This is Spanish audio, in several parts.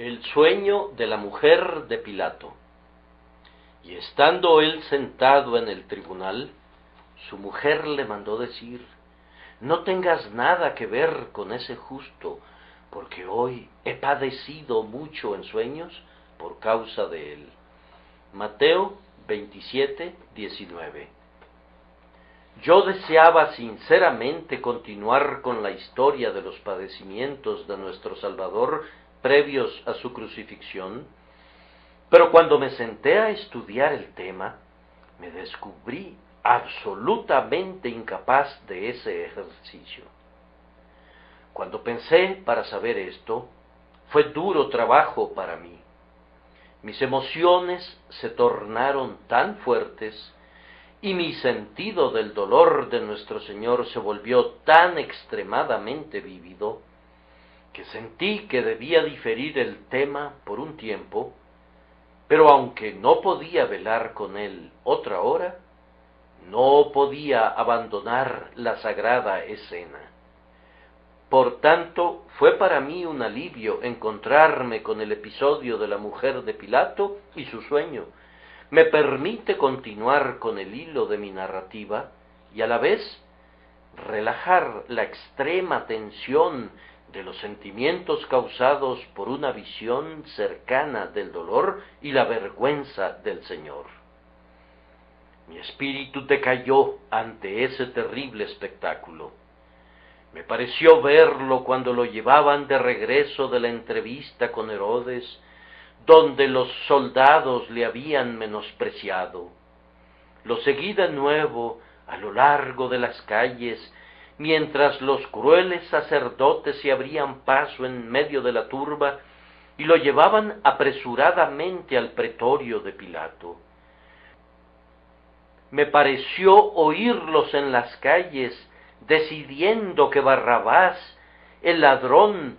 El sueño de la mujer de Pilato. Y estando él sentado en el tribunal, su mujer le mandó decir: no tengas nada que ver con ese justo, porque hoy he padecido mucho en sueños por causa de él. Mateo 27:19. Yo deseaba sinceramente continuar con la historia de los padecimientos de nuestro Salvador previos a su crucifixión, pero cuando me senté a estudiar el tema, me descubrí absolutamente incapaz de ese ejercicio. Cuando pensé para saber esto, fue duro trabajo para mí. Mis emociones se tornaron tan fuertes y mi sentido del dolor de nuestro Señor se volvió tan extremadamente vívido, que sentí que debía diferir el tema por un tiempo, pero aunque no podía velar con él otra hora, no podía abandonar la sagrada escena. Por tanto, fue para mí un alivio encontrarme con el episodio de la mujer de Pilato y su sueño. Me permite continuar con el hilo de mi narrativa y a la vez relajar la extrema tensión de los sentimientos causados por una visión cercana del dolor y la vergüenza del Señor. Mi espíritu decayó ante ese terrible espectáculo. Me pareció verlo cuando lo llevaban de regreso de la entrevista con Herodes, donde los soldados le habían menospreciado. Lo seguí de nuevo a lo largo de las calles, mientras los crueles sacerdotes se abrían paso en medio de la turba y lo llevaban apresuradamente al pretorio de Pilato. Me pareció oírlos en las calles decidiendo que Barrabás, el ladrón,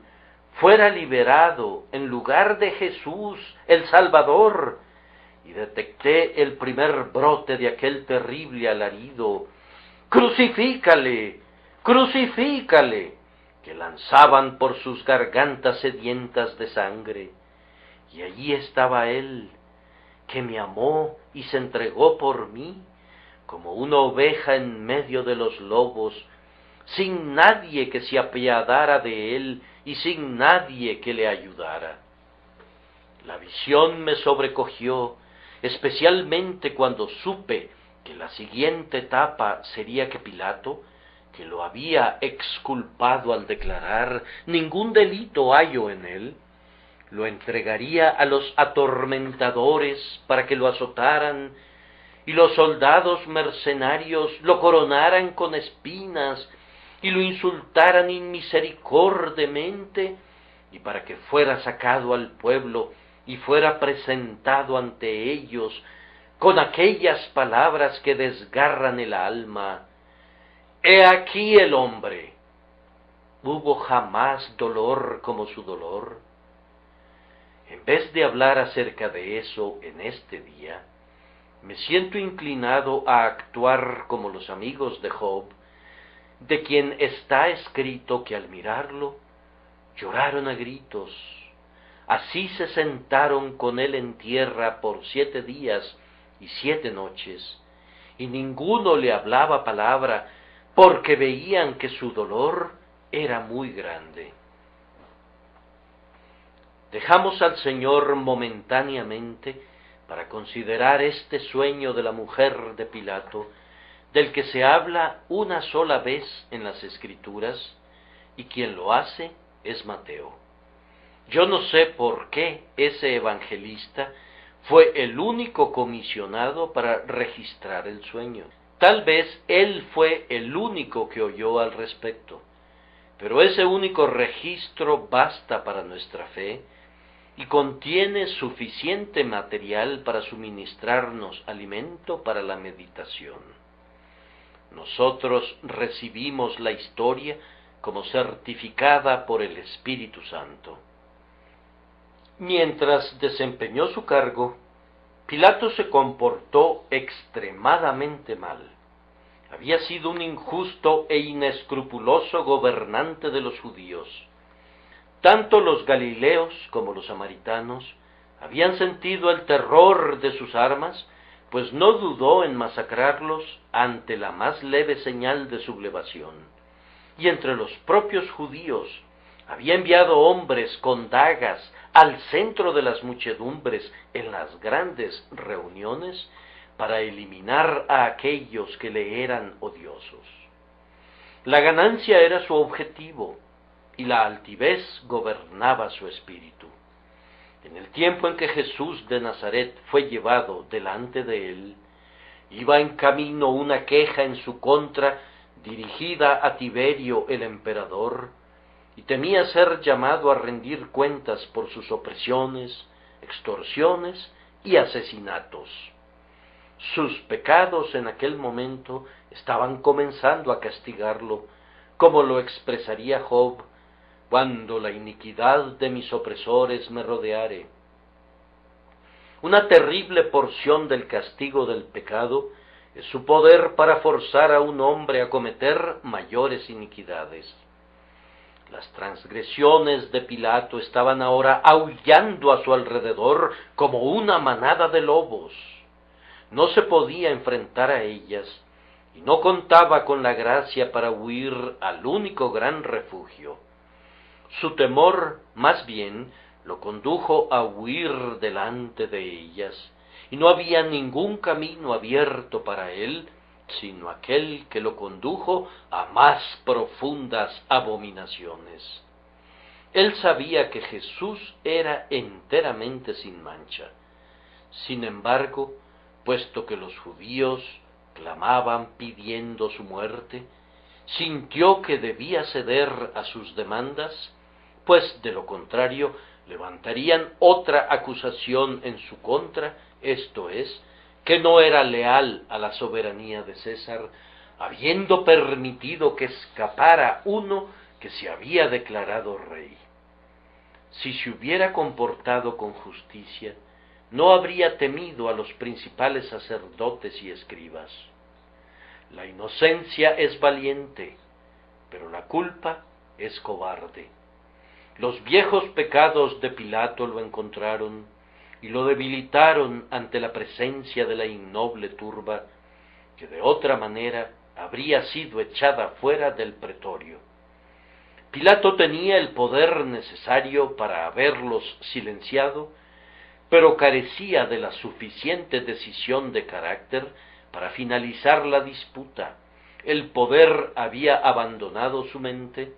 fuera liberado en lugar de Jesús, el Salvador, y detecté el primer brote de aquel terrible alarido: ¡crucifícale! ¡Crucifícale!, que lanzaban por sus gargantas sedientas de sangre. Y allí estaba él, que me amó y se entregó por mí, como una oveja en medio de los lobos, sin nadie que se apiadara de él y sin nadie que le ayudara. La visión me sobrecogió, especialmente cuando supe que la siguiente etapa sería que Pilato, que lo había exculpado al declarar ningún delito hallo en él, lo entregaría a los atormentadores para que lo azotaran, y los soldados mercenarios lo coronaran con espinas y lo insultaran inmisericordemente, y para que fuera sacado al pueblo y fuera presentado ante ellos con aquellas palabras que desgarran el alma: «He aquí el hombre». ¿Hubo jamás dolor como su dolor? En vez de hablar acerca de eso en este día, me siento inclinado a actuar como los amigos de Job, de quien está escrito que al mirarlo lloraron a gritos. Así se sentaron con él en tierra por 7 días y 7 noches, y ninguno le hablaba palabra, porque veían que su dolor era muy grande. Dejamos al Señor momentáneamente para considerar este sueño de la mujer de Pilato, del que se habla una sola vez en las Escrituras, y quien lo hace es Mateo. Yo no sé por qué ese evangelista fue el único comisionado para registrar el sueño. Tal vez él fue el único que oyó al respecto, pero ese único registro basta para nuestra fe y contiene suficiente material para suministrarnos alimento para la meditación. Nosotros recibimos la historia como certificada por el Espíritu Santo. Mientras desempeñó su cargo, Pilato se comportó extremadamente mal. Había sido un injusto e inescrupuloso gobernante de los judíos. Tanto los galileos como los samaritanos habían sentido el terror de sus armas, pues no dudó en masacrarlos ante la más leve señal de sublevación. Y entre los propios judíos había enviado hombres con dagas al centro de las muchedumbres en las grandes reuniones para eliminar a aquellos que le eran odiosos. La ganancia era su objetivo y la altivez gobernaba su espíritu. En el tiempo en que Jesús de Nazaret fue llevado delante de él, iba en camino una queja en su contra dirigida a Tiberio el emperador, y temía ser llamado a rendir cuentas por sus opresiones, extorsiones y asesinatos. Sus pecados en aquel momento estaban comenzando a castigarlo, como lo expresaría Job: cuando la iniquidad de mis opresores me rodeare. Una terrible porción del castigo del pecado es su poder para forzar a un hombre a cometer mayores iniquidades. Las transgresiones de Pilato estaban ahora aullando a su alrededor como una manada de lobos. No se podía enfrentar a ellas y no contaba con la gracia para huir al único gran refugio. Su temor, más bien, lo condujo a huir delante de ellas, y no había ningún camino abierto para él, sino aquel que lo condujo a más profundas abominaciones. Él sabía que Jesús era enteramente sin mancha. Sin embargo, puesto que los judíos clamaban pidiendo su muerte, sintió que debía ceder a sus demandas, pues de lo contrario levantarían otra acusación en su contra, esto es, que no era leal a la soberanía de César, habiendo permitido que escapara uno que se había declarado rey. Si se hubiera comportado con justicia, no habría temido a los principales sacerdotes y escribas. La inocencia es valiente, pero la culpa es cobarde. Los viejos pecados de Pilato lo encontraron y lo debilitaron ante la presencia de la innoble turba, que de otra manera habría sido echada fuera del pretorio. Pilato tenía el poder necesario para haberlos silenciado, pero carecía de la suficiente decisión de carácter para finalizar la disputa. El poder había abandonado su mente,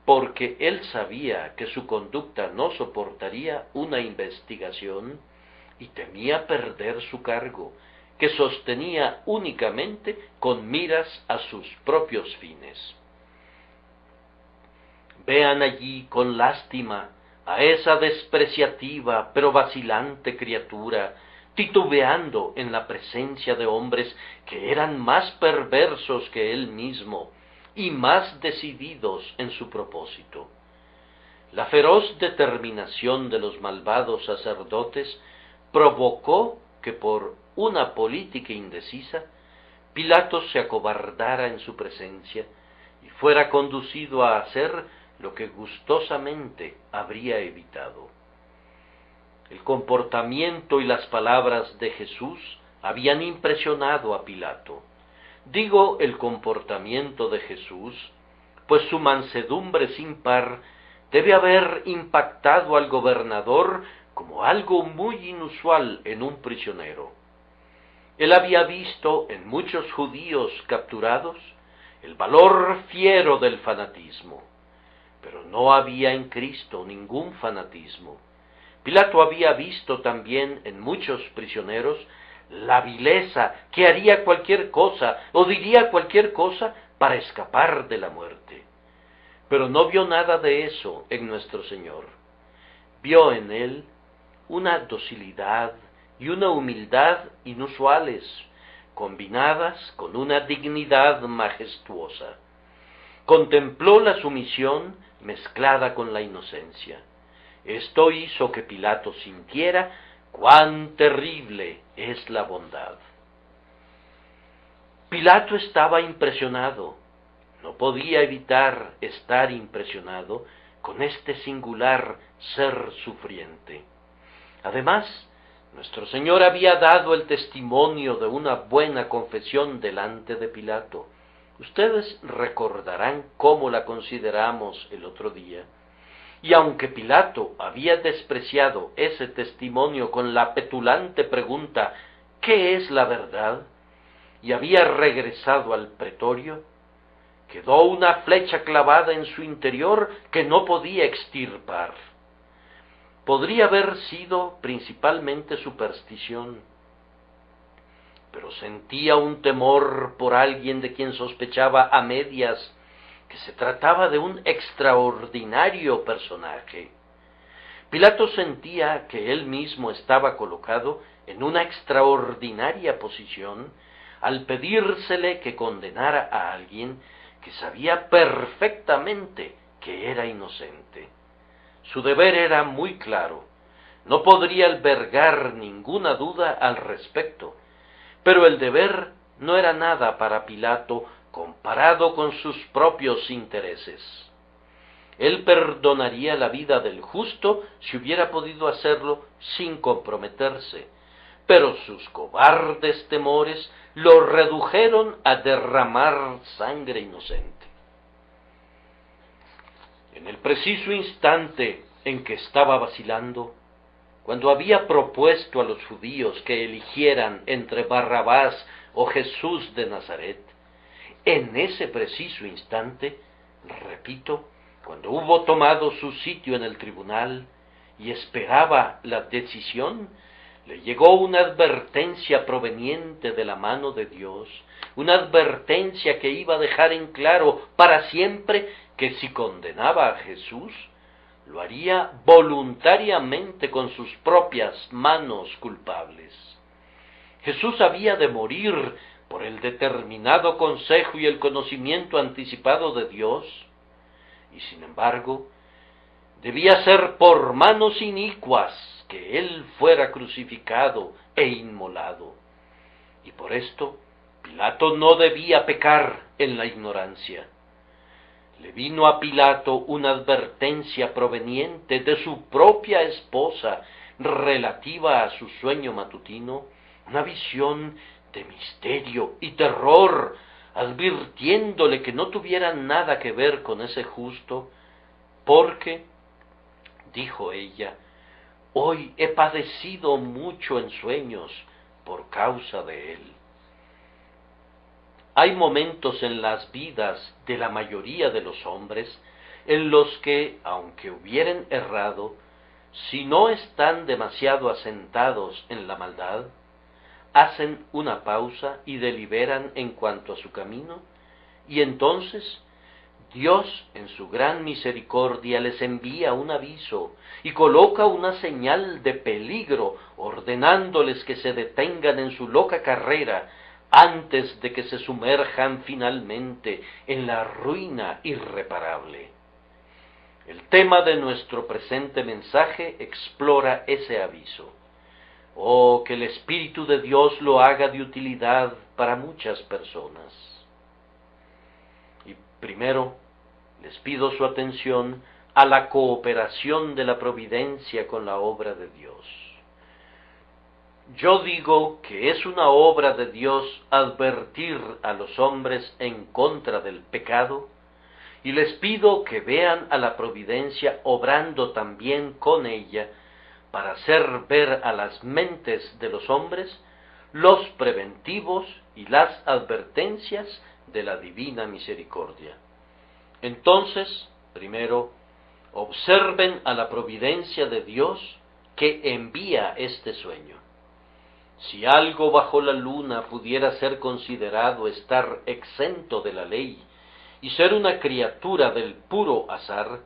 porque él sabía que su conducta no soportaría una investigación y temía perder su cargo, que sostenía únicamente con miras a sus propios fines. Vean allí con lástima a esa despreciativa pero vacilante criatura, titubeando en la presencia de hombres que eran más perversos que él mismo y más decididos en su propósito. La feroz determinación de los malvados sacerdotes provocó que por una política indecisa Pilato se acobardara en su presencia y fuera conducido a hacer lo que gustosamente habría evitado. El comportamiento y las palabras de Jesús habían impresionado a Pilato. Digo el comportamiento de Jesús, pues su mansedumbre sin par debe haber impactado al gobernador como algo muy inusual en un prisionero. Él había visto en muchos judíos capturados el valor fiero del fanatismo, pero no había en Cristo ningún fanatismo. Pilato había visto también en muchos prisioneros la vileza que haría cualquier cosa o diría cualquier cosa para escapar de la muerte. Pero no vio nada de eso en nuestro Señor. Vio en él una docilidad y una humildad inusuales, combinadas con una dignidad majestuosa. Contempló la sumisión mezclada con la inocencia. Esto hizo que Pilato sintiera cuán terrible es la bondad. Pilato estaba impresionado, no podía evitar estar impresionado con este singular ser sufriente. Además, nuestro Señor había dado el testimonio de una buena confesión delante de Pilato. Ustedes recordarán cómo la consideramos el otro día. Y aunque Pilato había despreciado ese testimonio con la petulante pregunta ¿qué es la verdad?, y había regresado al pretorio, quedó una flecha clavada en su interior que no podía extirpar. Podría haber sido principalmente superstición, pero sentía un temor por alguien de quien sospechaba a medias que se trataba de un extraordinario personaje. Pilato sentía que él mismo estaba colocado en una extraordinaria posición al pedírsele que condenara a alguien que sabía perfectamente que era inocente. Su deber era muy claro, no podría albergar ninguna duda al respecto, pero el deber no era nada para Pilato comparado con sus propios intereses. Él perdonaría la vida del justo si hubiera podido hacerlo sin comprometerse, pero sus cobardes temores lo redujeron a derramar sangre inocente. En el preciso instante en que estaba vacilando, cuando había propuesto a los judíos que eligieran entre Barrabás o Jesús de Nazaret, en ese preciso instante, repito, cuando hubo tomado su sitio en el tribunal y esperaba la decisión, le llegó una advertencia proveniente de la mano de Dios, una advertencia que iba a dejar en claro para siempre que si condenaba a Jesús, lo haría voluntariamente con sus propias manos culpables. Jesús había de morir por el determinado consejo y el conocimiento anticipado de Dios, y sin embargo, debía ser por manos inicuas que él fuera crucificado e inmolado. Y por esto, Pilato no debía pecar en la ignorancia. Le vino a Pilato una advertencia proveniente de su propia esposa relativa a su sueño matutino, una visión de misterio y terror, advirtiéndole que no tuviera nada que ver con ese justo, porque, dijo ella, hoy he padecido mucho en sueños por causa de él. Hay momentos en las vidas de la mayoría de los hombres en los que, aunque hubieren errado, si no están demasiado asentados en la maldad, hacen una pausa y deliberan en cuanto a su camino, y entonces Dios, en su gran misericordia, les envía un aviso y coloca una señal de peligro, ordenándoles que se detengan en su loca carrera antes de que se sumerjan finalmente en la ruina irreparable. El tema de nuestro presente mensaje explora ese aviso. Oh, que el Espíritu de Dios lo haga de utilidad para muchas personas. Y primero, les pido su atención a la cooperación de la providencia con la obra de Dios. Yo digo que es una obra de Dios advertir a los hombres en contra del pecado, y les pido que vean a la providencia obrando también con ella, para hacer ver a las mentes de los hombres los preventivos y las advertencias de la divina misericordia. Entonces, primero, observen a la providencia de Dios que envía este sueño. Si algo bajo la luna pudiera ser considerado estar exento de la ley y ser una criatura del puro azar,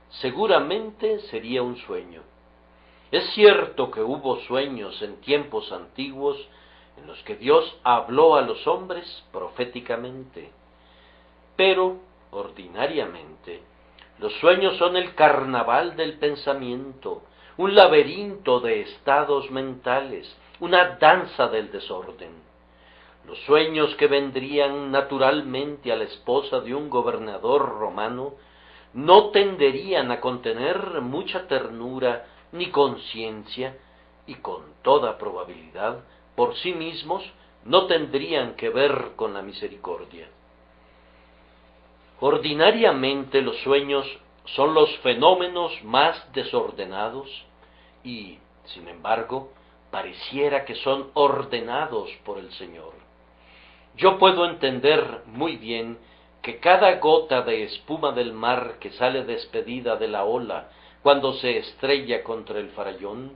seguramente sería un sueño. Es cierto que hubo sueños en tiempos antiguos en los que Dios habló a los hombres proféticamente, pero, ordinariamente, los sueños son el carnaval del pensamiento, un laberinto de estados mentales, una danza del desorden. Los sueños que vendrían naturalmente a la esposa de un gobernador romano no tenderían a contener mucha ternura ni conciencia, y con toda probabilidad, por sí mismos, no tendrían que ver con la misericordia. Ordinariamente los sueños son los fenómenos más desordenados y, sin embargo, pareciera que son ordenados por el Señor. Yo puedo entender muy bien que cada gota de espuma del mar que sale despedida de la ola cuando se estrella contra el farallón,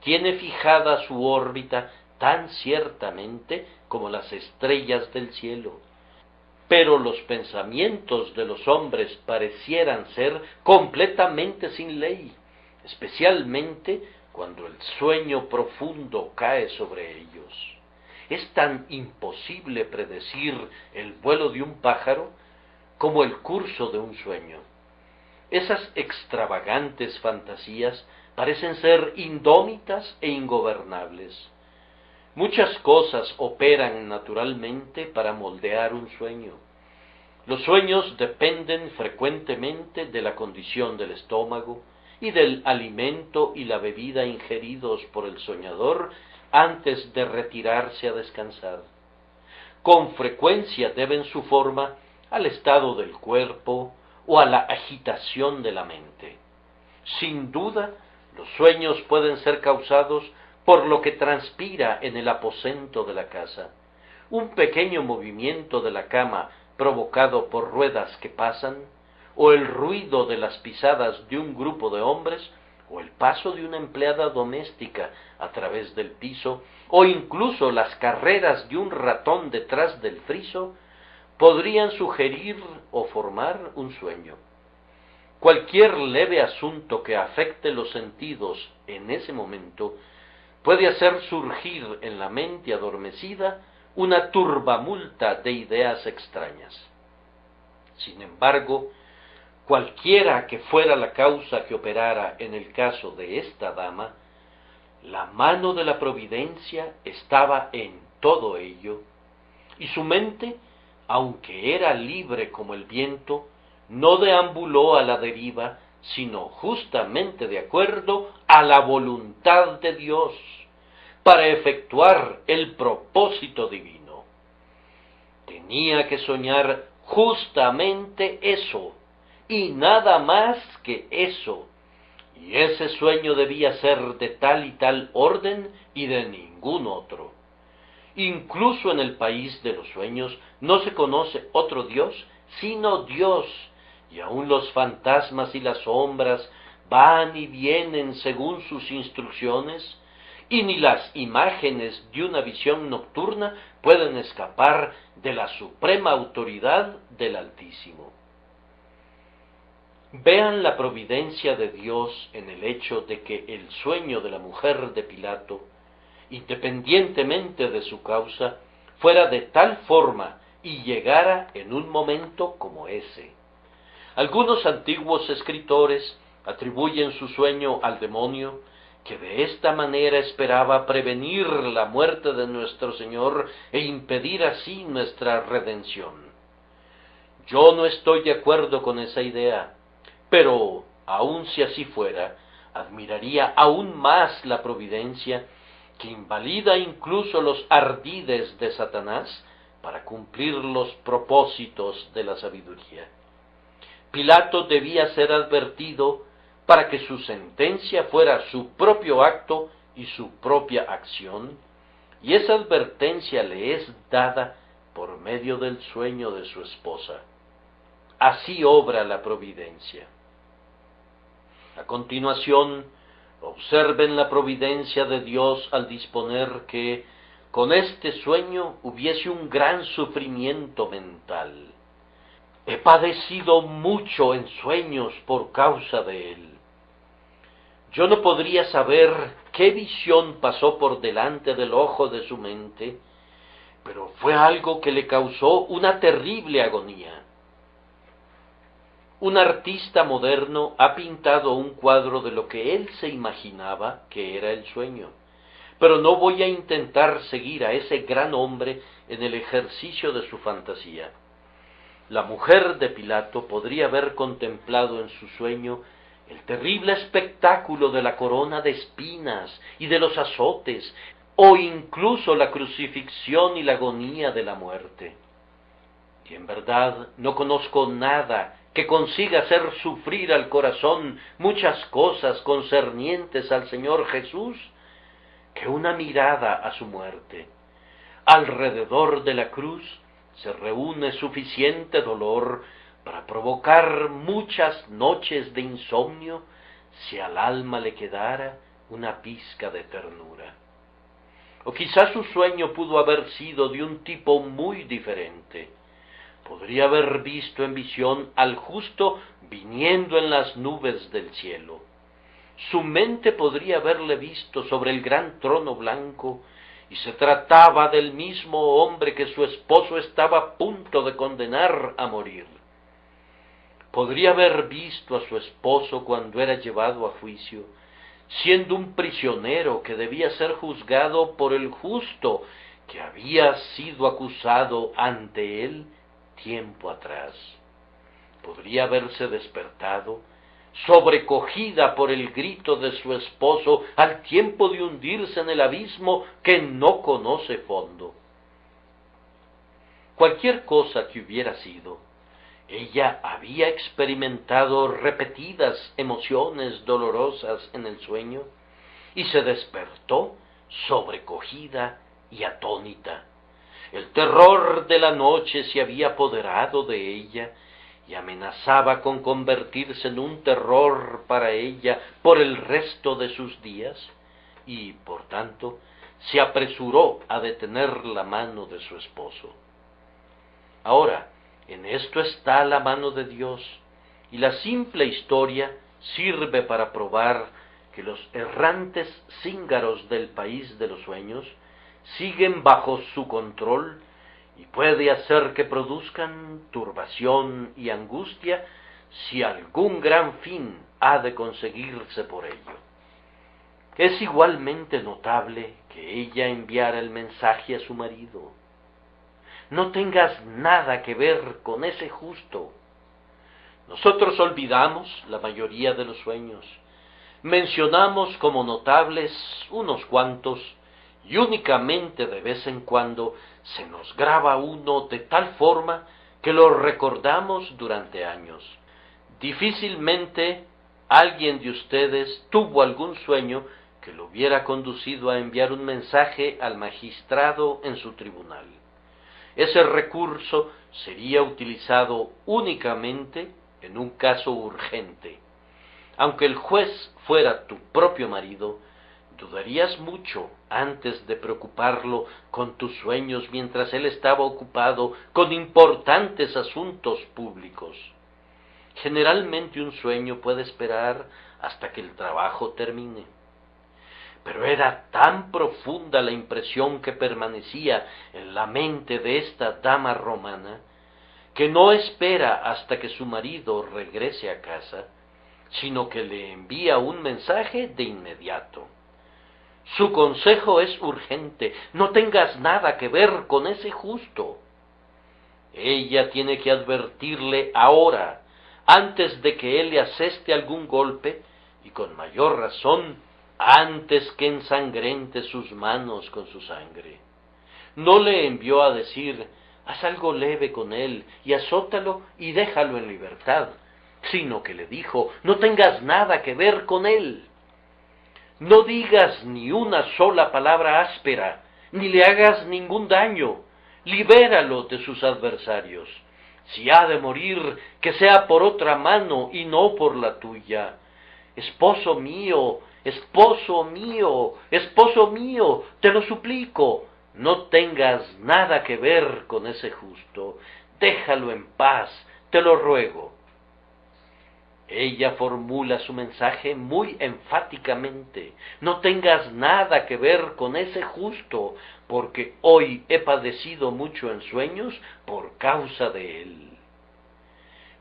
tiene fijada su órbita tan ciertamente como las estrellas del cielo. Pero los pensamientos de los hombres parecieran ser completamente sin ley, especialmente cuando el sueño profundo cae sobre ellos. Es tan imposible predecir el vuelo de un pájaro como el curso de un sueño. Esas extravagantes fantasías parecen ser indómitas e ingobernables. Muchas cosas operan naturalmente para moldear un sueño. Los sueños dependen frecuentemente de la condición del estómago y del alimento y la bebida ingeridos por el soñador antes de retirarse a descansar. Con frecuencia deben su forma al estado del cuerpo o a la agitación de la mente. Sin duda, los sueños pueden ser causados por lo que transpira en el aposento de la casa. Un pequeño movimiento de la cama provocado por ruedas que pasan, o el ruido de las pisadas de un grupo de hombres, o el paso de una empleada doméstica a través del piso, o incluso las carreras de un ratón detrás del friso, podrían sugerir o formar un sueño. Cualquier leve asunto que afecte los sentidos en ese momento puede hacer surgir en la mente adormecida una turbamulta de ideas extrañas. Sin embargo, cualquiera que fuera la causa que operara en el caso de esta dama, la mano de la providencia estaba en todo ello, y su mente, aunque era libre como el viento, no deambuló a la deriva, sino justamente de acuerdo a la voluntad de Dios, para efectuar el propósito divino. Tenía que soñar justamente eso, y nada más que eso, y ese sueño debía ser de tal y tal orden y de ningún otro. Incluso en el país de los sueños no se conoce otro Dios sino Dios, y aun los fantasmas y las sombras van y vienen según sus instrucciones, y ni las imágenes de una visión nocturna pueden escapar de la suprema autoridad del Altísimo. Vean la providencia de Dios en el hecho de que el sueño de la mujer de Pilato, independientemente de su causa, fuera de tal forma y llegara en un momento como ese. Algunos antiguos escritores atribuyen su sueño al demonio, que de esta manera esperaba prevenir la muerte de nuestro Señor e impedir así nuestra redención. Yo no estoy de acuerdo con esa idea, pero, aun si así fuera, admiraría aún más la providencia, que invalida incluso los ardides de Satanás para cumplir los propósitos de la sabiduría. Pilato debía ser advertido para que su sentencia fuera su propio acto y su propia acción, y esa advertencia le es dada por medio del sueño de su esposa. Así obra la providencia. A continuación, observen la providencia de Dios al disponer que con este sueño hubiese un gran sufrimiento mental. He padecido mucho en sueños por causa de él. Yo no podría saber qué visión pasó por delante del ojo de su mente, pero fue algo que le causó una terrible agonía. Un artista moderno ha pintado un cuadro de lo que él se imaginaba que era el sueño, pero no voy a intentar seguir a ese gran hombre en el ejercicio de su fantasía. La mujer de Pilato podría haber contemplado en su sueño el terrible espectáculo de la corona de espinas y de los azotes, o incluso la crucifixión y la agonía de la muerte. Y en verdad no conozco nada que consiga hacer sufrir al corazón muchas cosas concernientes al Señor Jesús que una mirada a su muerte. Alrededor de la cruz se reúne suficiente dolor para provocar muchas noches de insomnio si al alma le quedara una pizca de ternura. O quizás su sueño pudo haber sido de un tipo muy diferente. Podría haber visto en visión al justo viniendo en las nubes del cielo. Su mente podría haberle visto sobre el gran trono blanco, y se trataba del mismo hombre que su esposo estaba a punto de condenar a morir. Podría haber visto a su esposo cuando era llevado a juicio, siendo un prisionero que debía ser juzgado por el justo que había sido acusado ante él tiempo atrás. Podría haberse despertado, sobrecogida por el grito de su esposo, al tiempo de hundirse en el abismo que no conoce fondo. Cualquier cosa que hubiera sido, ella había experimentado repetidas emociones dolorosas en el sueño, y se despertó sobrecogida y atónita. El terror de la noche se había apoderado de ella, y amenazaba con convertirse en un terror para ella por el resto de sus días, y, por tanto, se apresuró a detener la mano de su esposo. Ahora, en esto está la mano de Dios, y la simple historia sirve para probar que los errantes cíngaros del país de los sueños siguen bajo su control, y puede hacer que produzcan turbación y angustia si algún gran fin ha de conseguirse por ello. Es igualmente notable que ella enviara el mensaje a su marido: no tengas nada que ver con ese justo. Nosotros olvidamos la mayoría de los sueños, mencionamos como notables unos cuantos, y únicamente de vez en cuando se nos graba uno de tal forma que lo recordamos durante años. Difícilmente alguien de ustedes tuvo algún sueño que lo hubiera conducido a enviar un mensaje al magistrado en su tribunal. Ese recurso sería utilizado únicamente en un caso urgente. Aunque el juez fuera tu propio marido, dudarías mucho antes de preocuparlo con tus sueños mientras él estaba ocupado con importantes asuntos públicos. Generalmente un sueño puede esperar hasta que el trabajo termine. Pero era tan profunda la impresión que permanecía en la mente de esta dama romana, que no espera hasta que su marido regrese a casa, sino que le envía un mensaje de inmediato. Su consejo es urgente: no tengas nada que ver con ese justo. Ella tiene que advertirle ahora, antes de que él le aseste algún golpe, y con mayor razón, antes que ensangrente sus manos con su sangre. No le envió a decir: haz algo leve con él, y azótalo y déjalo en libertad, sino que le dijo: no tengas nada que ver con él. No digas ni una sola palabra áspera, ni le hagas ningún daño. Libéralo de sus adversarios. Si ha de morir, que sea por otra mano y no por la tuya. Esposo mío, esposo mío, esposo mío, te lo suplico, no tengas nada que ver con ese justo. Déjalo en paz, te lo ruego. Ella formula su mensaje muy enfáticamente: no tengas nada que ver con ese justo, porque hoy he padecido mucho en sueños por causa de él.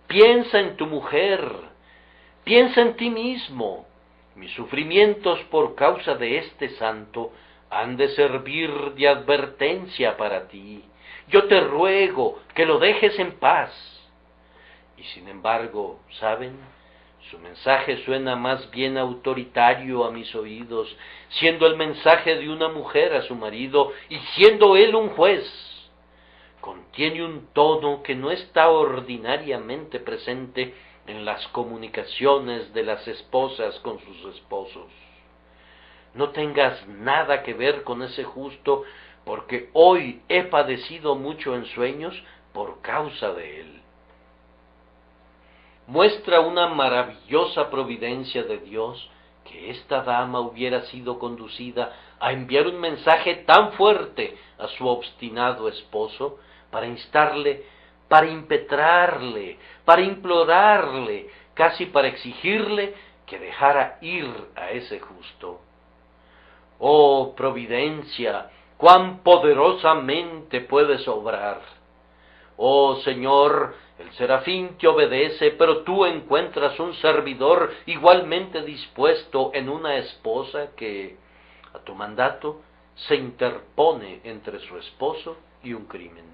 Piensa en tu mujer, piensa en ti mismo. Mis sufrimientos por causa de este santo han de servir de advertencia para ti. Yo te ruego que lo dejes en paz. Y sin embargo, ¿saben? Su mensaje suena más bien autoritario a mis oídos, siendo el mensaje de una mujer a su marido y siendo él un juez. Contiene un tono que no está ordinariamente presente en las comunicaciones de las esposas con sus esposos. No tengas nada que ver con ese justo, porque hoy he padecido mucho en sueños por causa de él. Muestra una maravillosa providencia de Dios que esta dama hubiera sido conducida a enviar un mensaje tan fuerte a su obstinado esposo para instarle, para impetrarle, para implorarle, casi para exigirle que dejara ir a ese justo. Oh providencia, cuán poderosamente puedes obrar. Oh Señor, el serafín te obedece, pero tú encuentras un servidor igualmente dispuesto en una esposa que, a tu mandato, se interpone entre su esposo y un crimen.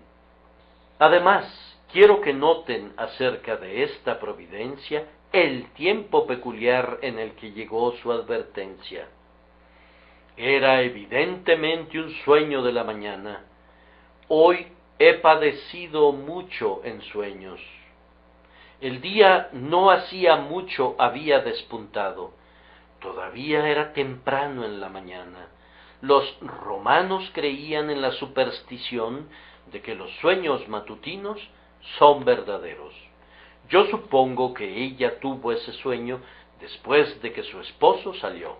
Además, quiero que noten acerca de esta providencia el tiempo peculiar en el que llegó su advertencia. Era evidentemente un sueño de la mañana. Hoy he padecido mucho en sueños. El día no hacía mucho había despuntado. Todavía era temprano en la mañana. Los romanos creían en la superstición de que los sueños matutinos son verdaderos. Yo supongo que ella tuvo ese sueño después de que su esposo salió.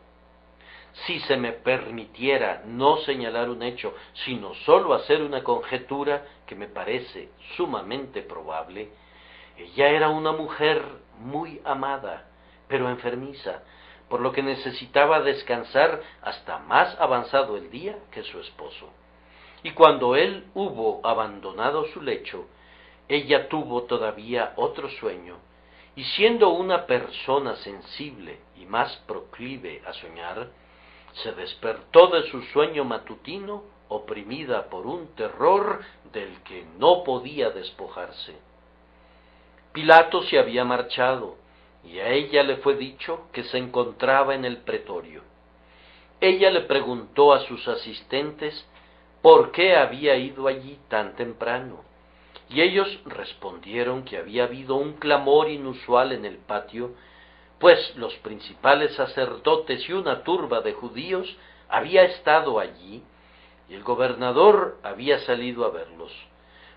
Si se me permitiera no señalar un hecho, sino sólo hacer una conjetura que me parece sumamente probable, ella era una mujer muy amada, pero enfermiza, por lo que necesitaba descansar hasta más avanzado el día que su esposo. Y cuando él hubo abandonado su lecho, ella tuvo todavía otro sueño, y siendo una persona sensible y más proclive a soñar, se despertó de su sueño matutino oprimida por un terror del que no podía despojarse. Pilato se había marchado, y a ella le fue dicho que se encontraba en el pretorio. Ella le preguntó a sus asistentes por qué había ido allí tan temprano, y ellos respondieron que había habido un clamor inusual en el patio, pues los principales sacerdotes y una turba de judíos había estado allí, y el gobernador había salido a verlos.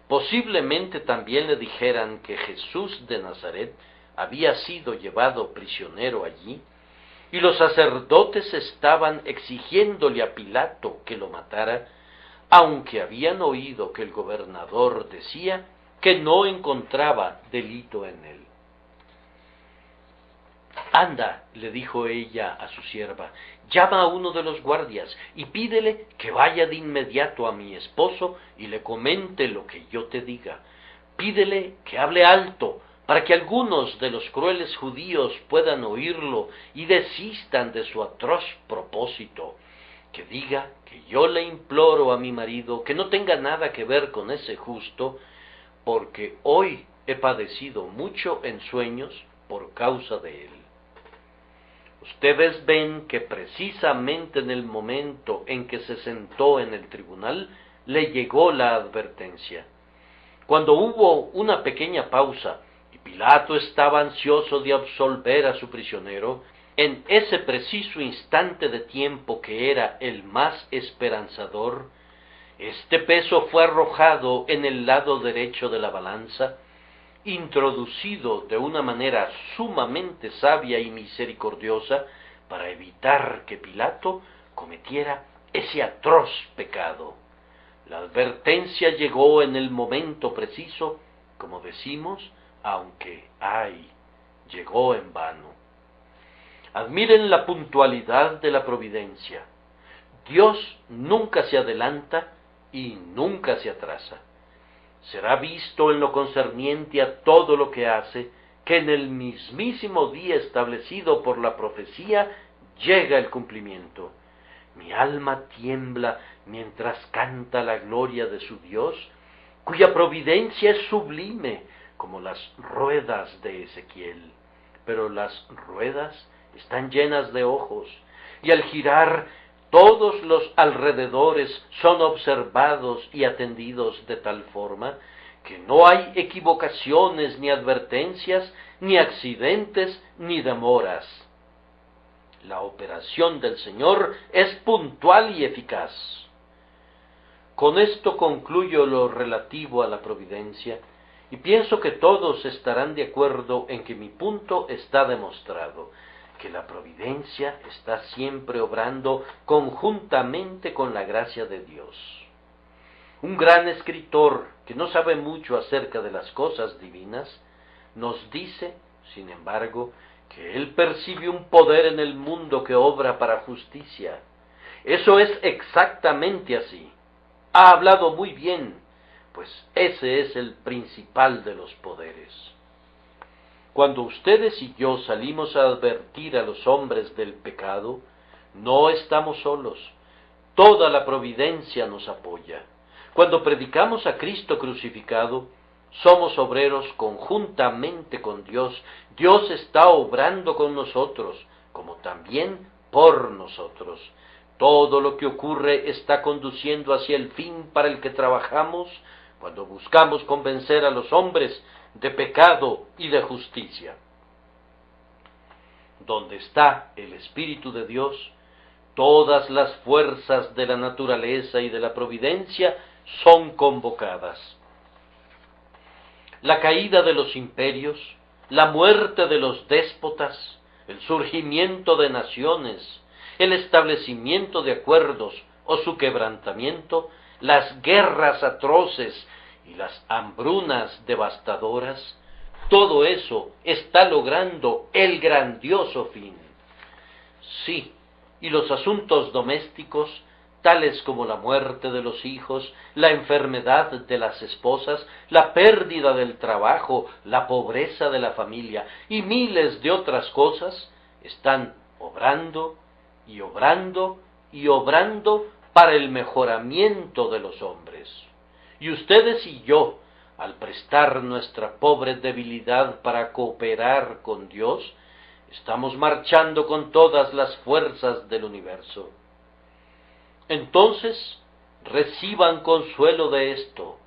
Posiblemente también le dijeran que Jesús de Nazaret había sido llevado prisionero allí, y los sacerdotes estaban exigiéndole a Pilato que lo matara, aunque habían oído que el gobernador decía que no encontraba delito en él. «Anda», le dijo ella a su sierva, «llama a uno de los guardias y pídele que vaya de inmediato a mi esposo y le comente lo que yo te diga. Pídele que hable alto, para que algunos de los crueles judíos puedan oírlo y desistan de su atroz propósito. Que diga que yo le imploro a mi marido que no tenga nada que ver con ese justo, porque hoy he padecido mucho en sueños por causa de él». Ustedes ven que precisamente en el momento en que se sentó en el tribunal, le llegó la advertencia. Cuando hubo una pequeña pausa y Pilato estaba ansioso de absolver a su prisionero, en ese preciso instante de tiempo que era el más esperanzador, este peso fue arrojado en el lado derecho de la balanza, introducido de una manera sumamente sabia y misericordiosa para evitar que Pilato cometiera ese atroz pecado. La advertencia llegó en el momento preciso, como decimos, aunque llegó en vano. Admiren la puntualidad de la providencia. Dios nunca se adelanta y nunca se atrasa. Será visto en lo concerniente a todo lo que hace, que en el mismísimo día establecido por la profecía llega el cumplimiento. Mi alma tiembla mientras canta la gloria de su Dios, cuya providencia es sublime, como las ruedas de Ezequiel, pero las ruedas están llenas de ojos, y al girar todos los alrededores son observados y atendidos de tal forma que no hay equivocaciones, ni advertencias, ni accidentes, ni demoras. La operación del Señor es puntual y eficaz. Con esto concluyo lo relativo a la providencia, y pienso que todos estarán de acuerdo en que mi punto está demostrado, que la providencia está siempre obrando conjuntamente con la gracia de Dios. Un gran escritor que no sabe mucho acerca de las cosas divinas nos dice, sin embargo, que él percibe un poder en el mundo que obra para justicia. Eso es exactamente así. Ha hablado muy bien, pues ese es el principal de los poderes. Cuando ustedes y yo salimos a advertir a los hombres del pecado, no estamos solos. Toda la providencia nos apoya. Cuando predicamos a Cristo crucificado, somos obreros conjuntamente con Dios. Dios está obrando con nosotros, como también por nosotros. Todo lo que ocurre está conduciendo hacia el fin para el que trabajamos cuando buscamos convencer a los hombres de pecado y de justicia. Donde está el Espíritu de Dios, todas las fuerzas de la naturaleza y de la providencia son convocadas. La caída de los imperios, la muerte de los déspotas, el surgimiento de naciones, el establecimiento de acuerdos o su quebrantamiento, las guerras atroces y las hambrunas devastadoras, todo eso está logrando el grandioso fin. Sí, y los asuntos domésticos, tales como la muerte de los hijos, la enfermedad de las esposas, la pérdida del trabajo, la pobreza de la familia y miles de otras cosas, están obrando y obrando y obrando para el mejoramiento de los hombres. Y ustedes y yo, al prestar nuestra pobre debilidad para cooperar con Dios, estamos marchando con todas las fuerzas del universo. Entonces, reciban consuelo de esto.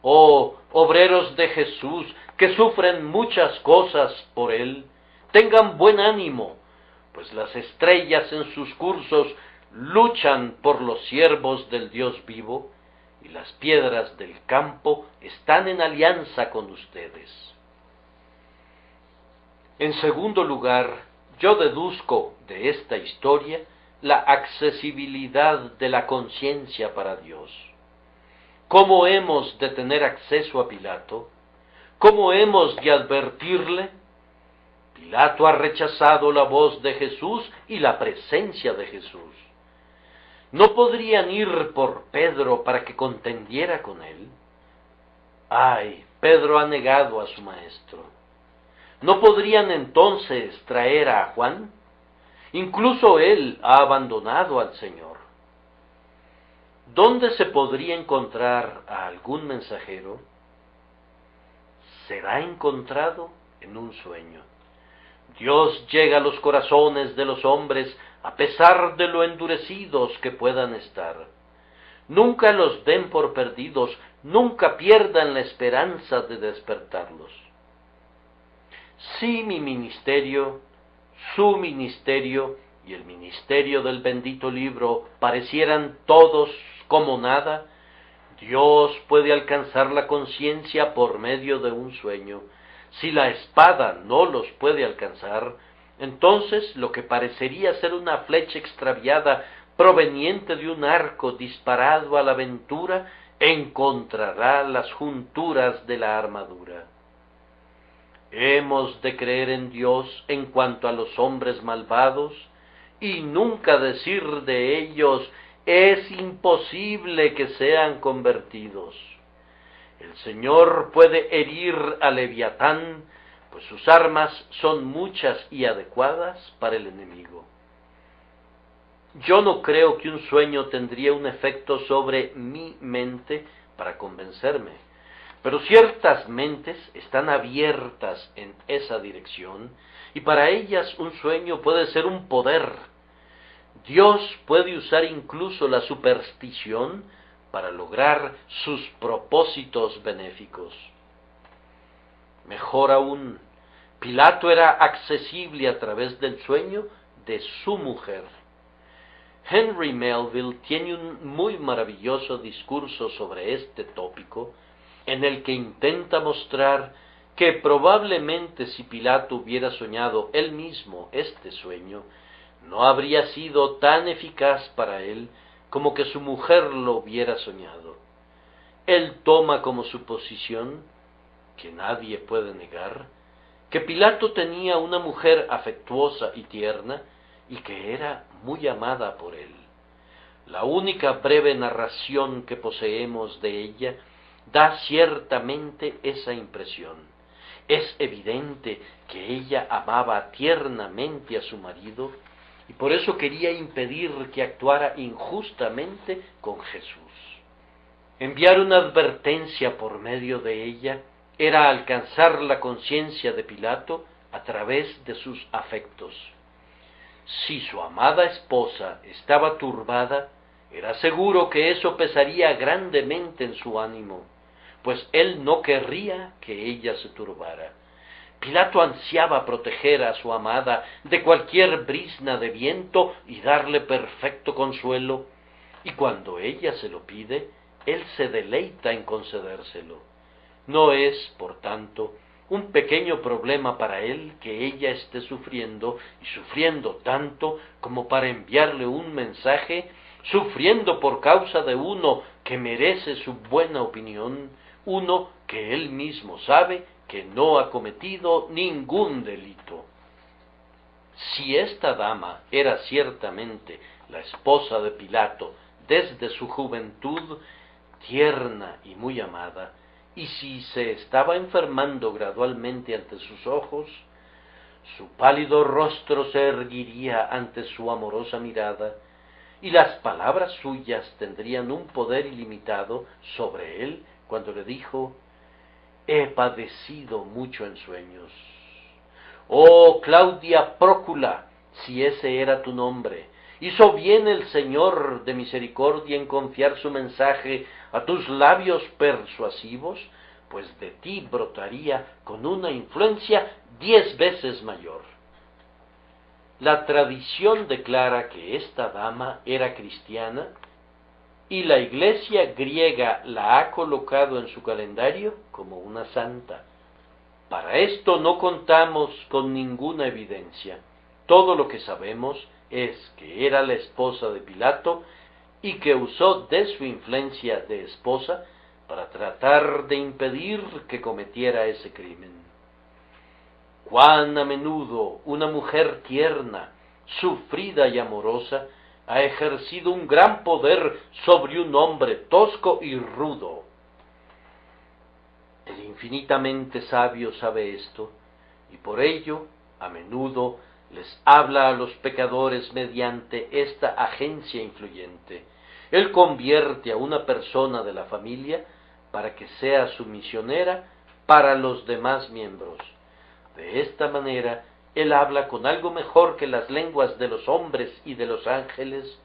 Oh, obreros de Jesús, que sufren muchas cosas por Él, tengan buen ánimo, pues las estrellas en sus cursos luchan por los siervos del Dios vivo, y las piedras del campo están en alianza con ustedes. En segundo lugar, yo deduzco de esta historia la accesibilidad de la conciencia para Dios. ¿Cómo hemos de tener acceso a Pilato? ¿Cómo hemos de advertirle? Pilato ha rechazado la voz de Jesús y la presencia de Jesús. ¿No podrían ir por Pedro para que contendiera con él? ¡Ay! Pedro ha negado a su maestro. ¿No podrían entonces traer a Juan? Incluso él ha abandonado al Señor. ¿Dónde se podría encontrar a algún mensajero? Será encontrado en un sueño. Dios llega a los corazones de los hombres a pesar de lo endurecidos que puedan estar. Nunca los den por perdidos, nunca pierdan la esperanza de despertarlos. Si mi ministerio, su ministerio y el ministerio del bendito libro parecieran todos como nada, Dios puede alcanzar la conciencia por medio de un sueño. Si la espada no los puede alcanzar, entonces lo que parecería ser una flecha extraviada proveniente de un arco disparado a la aventura encontrará las junturas de la armadura. Hemos de creer en Dios en cuanto a los hombres malvados y nunca decir de ellos es imposible que sean convertidos. El Señor puede herir a Leviatán, pues sus armas son muchas y adecuadas para el enemigo. Yo no creo que un sueño tendría un efecto sobre mi mente para convencerme, Pero ciertas mentes están abiertas en esa dirección, y para ellas un sueño puede ser un poder. Dios puede usar incluso la superstición para lograr sus propósitos benéficos. Mejor aún, Pilato era accesible a través del sueño de su mujer. Henry Melville tiene un muy maravilloso discurso sobre este tópico, en el que intenta mostrar que probablemente si Pilato hubiera soñado él mismo este sueño, no habría sido tan eficaz para él como que su mujer lo hubiera soñado. Él toma como suposición, que nadie puede negar, que Pilato tenía una mujer afectuosa y tierna y que era muy amada por él. La única breve narración que poseemos de ella da ciertamente esa impresión. Es evidente que ella amaba tiernamente a su marido y por eso quería impedir que actuara injustamente con Jesús. Enviar una advertencia por medio de ella era alcanzar la conciencia de Pilato a través de sus afectos. Si su amada esposa estaba turbada, era seguro que eso pesaría grandemente en su ánimo, pues él no querría que ella se turbara. Pilato ansiaba proteger a su amada de cualquier brizna de viento y darle perfecto consuelo, y cuando ella se lo pide, él se deleita en concedérselo. No es, por tanto, un pequeño problema para él que ella esté sufriendo, y sufriendo tanto como para enviarle un mensaje, sufriendo por causa de uno que merece su buena opinión, uno que él mismo sabe que no ha cometido ningún delito. Si esta dama era ciertamente la esposa de Pilato desde su juventud, tierna y muy amada, y si se estaba enfermando gradualmente ante sus ojos, su pálido rostro se erguiría ante su amorosa mirada, y las palabras suyas tendrían un poder ilimitado sobre él cuando le dijo: «He padecido mucho en sueños». Oh Claudia Prócula, si ese era tu nombre, hizo bien el Señor de misericordia en confiar su mensaje a tus labios persuasivos, pues de ti brotaría con una influencia 10 veces mayor. La tradición declara que esta dama era cristiana y la Iglesia griega la ha colocado en su calendario como una santa. Para esto no contamos con ninguna evidencia. Todo lo que sabemos es que era la esposa de Pilato y que usó de su influencia de esposa para tratar de impedir que cometiera ese crimen. Cuán a menudo una mujer tierna, sufrida y amorosa ha ejercido un gran poder sobre un hombre tosco y rudo. El infinitamente sabio sabe esto, y por ello, a menudo, les habla a los pecadores mediante esta agencia influyente. Él convierte a una persona de la familia para que sea su misionera para los demás miembros. De esta manera, él habla con algo mejor que las lenguas de los hombres y de los ángeles,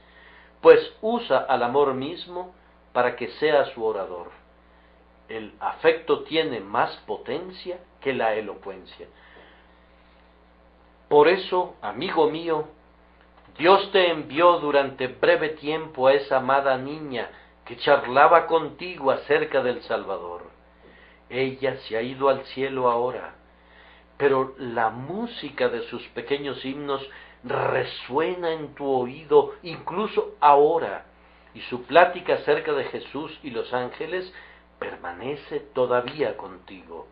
pues usa al amor mismo para que sea su orador. El afecto tiene más potencia que la elocuencia. Por eso, amigo mío, Dios te envió durante breve tiempo a esa amada niña que charlaba contigo acerca del Salvador. Ella se ha ido al cielo ahora, pero la música de sus pequeños himnos resuena en tu oído incluso ahora, y su plática acerca de Jesús y los ángeles permanece todavía contigo.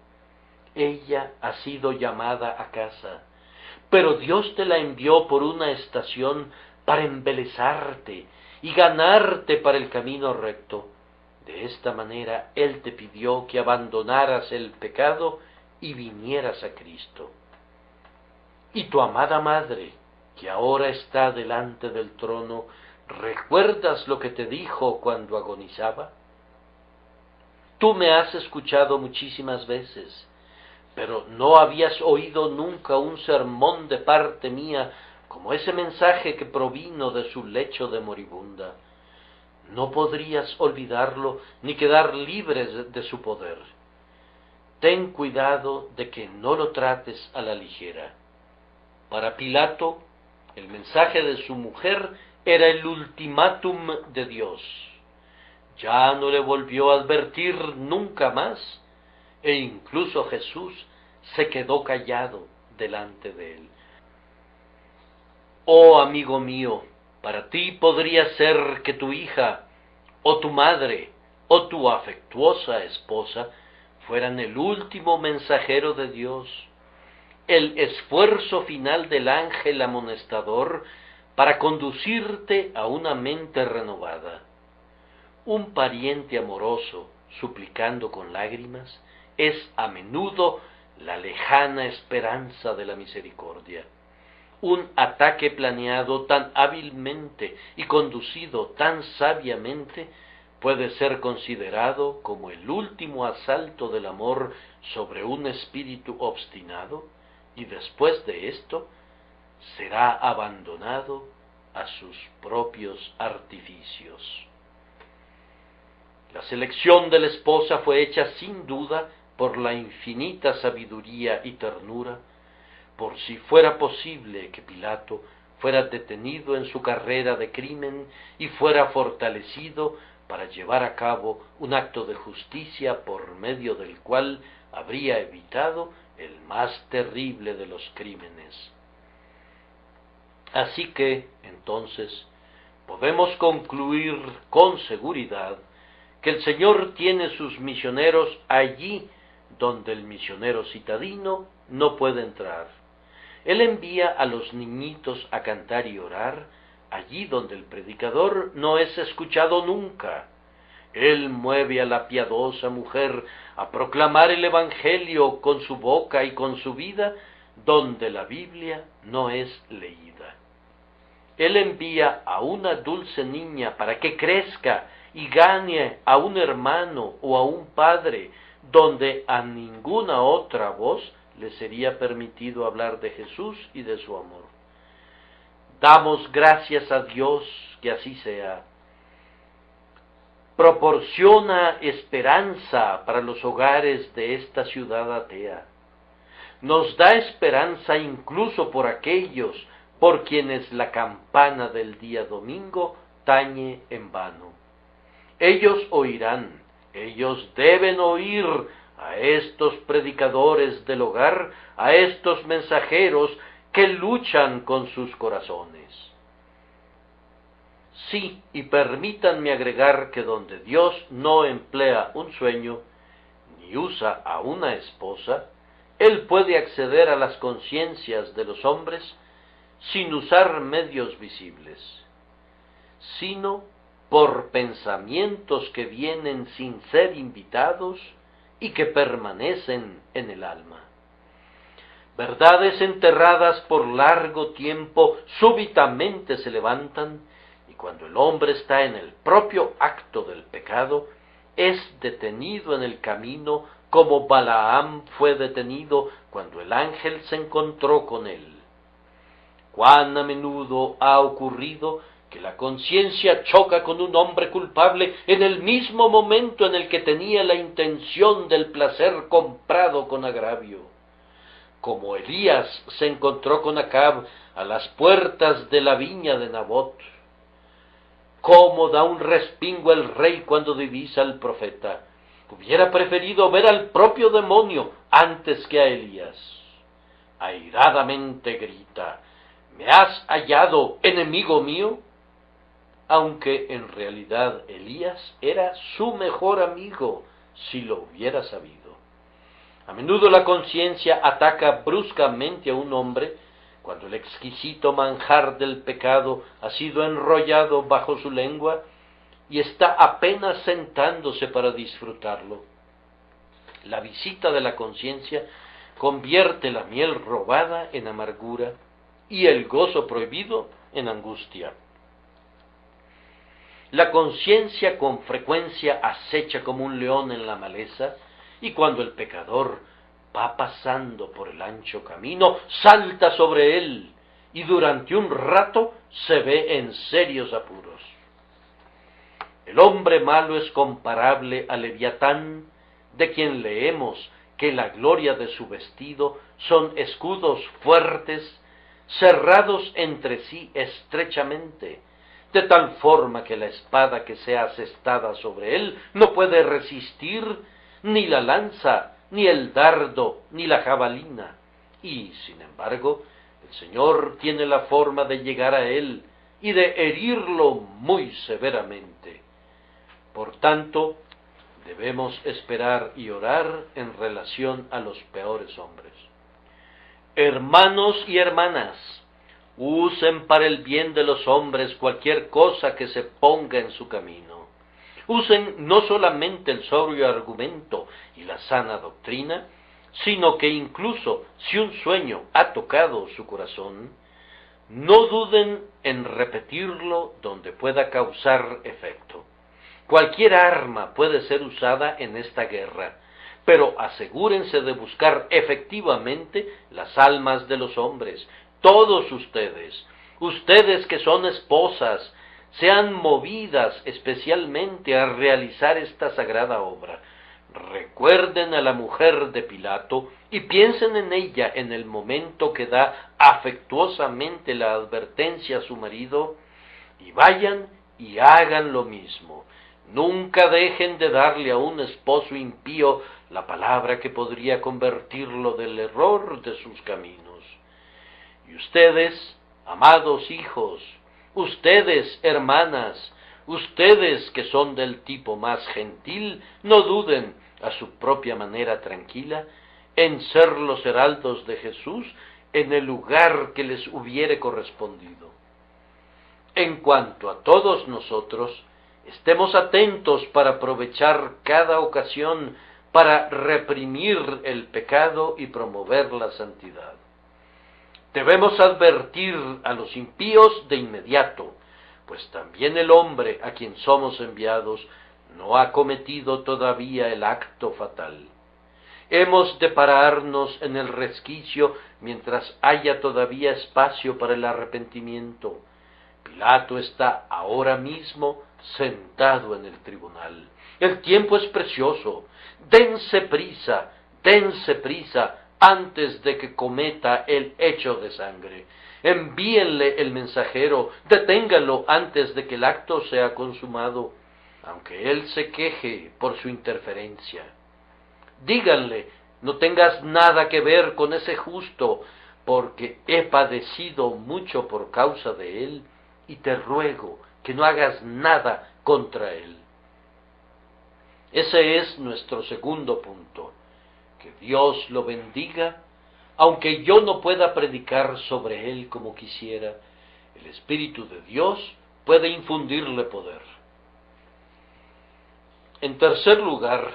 Ella ha sido llamada a casa, pero Dios te la envió por una estación para embelezarte y ganarte para el camino recto. De esta manera Él te pidió que abandonaras el pecado y vinieras a Cristo. Y tu amada madre, que ahora está delante del trono, ¿recuerdas lo que te dijo cuando agonizaba? Tú me has escuchado muchísimas veces, pero no habías oído nunca un sermón de parte mía como ese mensaje que provino de su lecho de moribunda. No podrías olvidarlo ni quedar libres de su poder. Ten cuidado de que no lo trates a la ligera. Para Pilato, el mensaje de su mujer era el ultimátum de Dios. Ya no le volvió a advertir nunca más, e incluso Jesús se quedó callado delante de él. Oh amigo mío, para ti podría ser que tu hija, o tu madre, o tu afectuosa esposa fueran el último mensajero de Dios, el esfuerzo final del ángel amonestador para conducirte a una mente renovada. Un pariente amoroso, suplicando con lágrimas, es a menudo la lejana esperanza de la misericordia. Un ataque planeado tan hábilmente y conducido tan sabiamente puede ser considerado como el último asalto del amor sobre un espíritu obstinado, y después de esto será abandonado a sus propios artificios. La selección de la esposa fue hecha sin duda por la infinita sabiduría y ternura, por si fuera posible que Pilato fuera detenido en su carrera de crimen y fuera fortalecido para llevar a cabo un acto de justicia por medio del cual habría evitado el más terrible de los crímenes. Así que, entonces, podemos concluir con seguridad que el Señor tiene sus misioneros allí donde el misionero citadino no puede entrar. Él envía a los niñitos a cantar y orar allí donde el predicador no es escuchado nunca. Él mueve a la piadosa mujer a proclamar el Evangelio con su boca y con su vida donde la Biblia no es leída. Él envía a una dulce niña para que crezca y gane a un hermano o a un padre donde a ninguna otra voz le sería permitido hablar de Jesús y de su amor. Damos gracias a Dios que así sea. Proporciona esperanza para los hogares de esta ciudad atea. Nos da esperanza incluso por aquellos por quienes la campana del día domingo tañe en vano. Ellos oirán, ellos deben oír a estos predicadores del hogar, a estos mensajeros que luchan con sus corazones. Sí, y permítanme agregar que donde Dios no emplea un sueño, ni usa a una esposa, Él puede acceder a las conciencias de los hombres sin usar medios visibles, sino por pensamientos que vienen sin ser invitados y que permanecen en el alma. Verdades enterradas por largo tiempo súbitamente se levantan, y cuando el hombre está en el propio acto del pecado, es detenido en el camino como Balaam fue detenido cuando el ángel se encontró con él. Cuán a menudo ha ocurrido que la conciencia choca con un hombre culpable en el mismo momento en el que tenía la intención del placer comprado con agravio. Como Elías se encontró con Acab a las puertas de la viña de Nabot. Cómo da un respingo el rey cuando divisa al profeta. Hubiera preferido ver al propio demonio antes que a Elías. Airadamente grita: ¿me has hallado, enemigo mío? Aunque en realidad Elías era su mejor amigo, si lo hubiera sabido. A menudo la conciencia ataca bruscamente a un hombre cuando el exquisito manjar del pecado ha sido enrollado bajo su lengua y está apenas sentándose para disfrutarlo. La visita de la conciencia convierte la miel robada en amargura y el gozo prohibido en angustia. La conciencia con frecuencia acecha como un león en la maleza, y cuando el pecador va pasando por el ancho camino, salta sobre él, y durante un rato se ve en serios apuros. El hombre malo es comparable al Leviatán, de quien leemos que la gloria de su vestido son escudos fuertes, cerrados entre sí estrechamente, de tal forma que la espada que sea asestada sobre él no puede resistir ni la lanza, ni el dardo, ni la jabalina. Y, sin embargo, el Señor tiene la forma de llegar a él y de herirlo muy severamente. Por tanto, debemos esperar y orar en relación a los peores hombres. Hermanos y hermanas, usen para el bien de los hombres cualquier cosa que se ponga en su camino. Usen no solamente el sobrio argumento y la sana doctrina, sino que incluso si un sueño ha tocado su corazón, no duden en repetirlo donde pueda causar efecto. Cualquier arma puede ser usada en esta guerra, pero asegúrense de buscar efectivamente las almas de los hombres. Todos ustedes que son esposas, sean movidas especialmente a realizar esta sagrada obra. Recuerden a la mujer de Pilato y piensen en ella en el momento que da afectuosamente la advertencia a su marido, y vayan y hagan lo mismo. Nunca dejen de darle a un esposo impío la palabra que podría convertirlo del error de sus caminos. Y ustedes, amados hijos, ustedes, hermanas, ustedes que son del tipo más gentil, no duden, a su propia manera tranquila, en ser los heraldos de Jesús en el lugar que les hubiere correspondido. En cuanto a todos nosotros, estemos atentos para aprovechar cada ocasión para reprimir el pecado y promover la santidad. Debemos advertir a los impíos de inmediato, pues también el hombre a quien somos enviados no ha cometido todavía el acto fatal. Hemos de pararnos en el resquicio mientras haya todavía espacio para el arrepentimiento. Pilato está ahora mismo sentado en el tribunal. El tiempo es precioso. Dense prisa antes de que cometa el hecho de sangre. Envíenle el mensajero, deténganlo antes de que el acto sea consumado, aunque él se queje por su interferencia. Díganle, no tengas nada que ver con ese justo, porque he padecido mucho por causa de él, y te ruego que no hagas nada contra él. Ese es nuestro segundo punto. Que Dios lo bendiga, aunque yo no pueda predicar sobre él como quisiera, el Espíritu de Dios puede infundirle poder. En tercer lugar,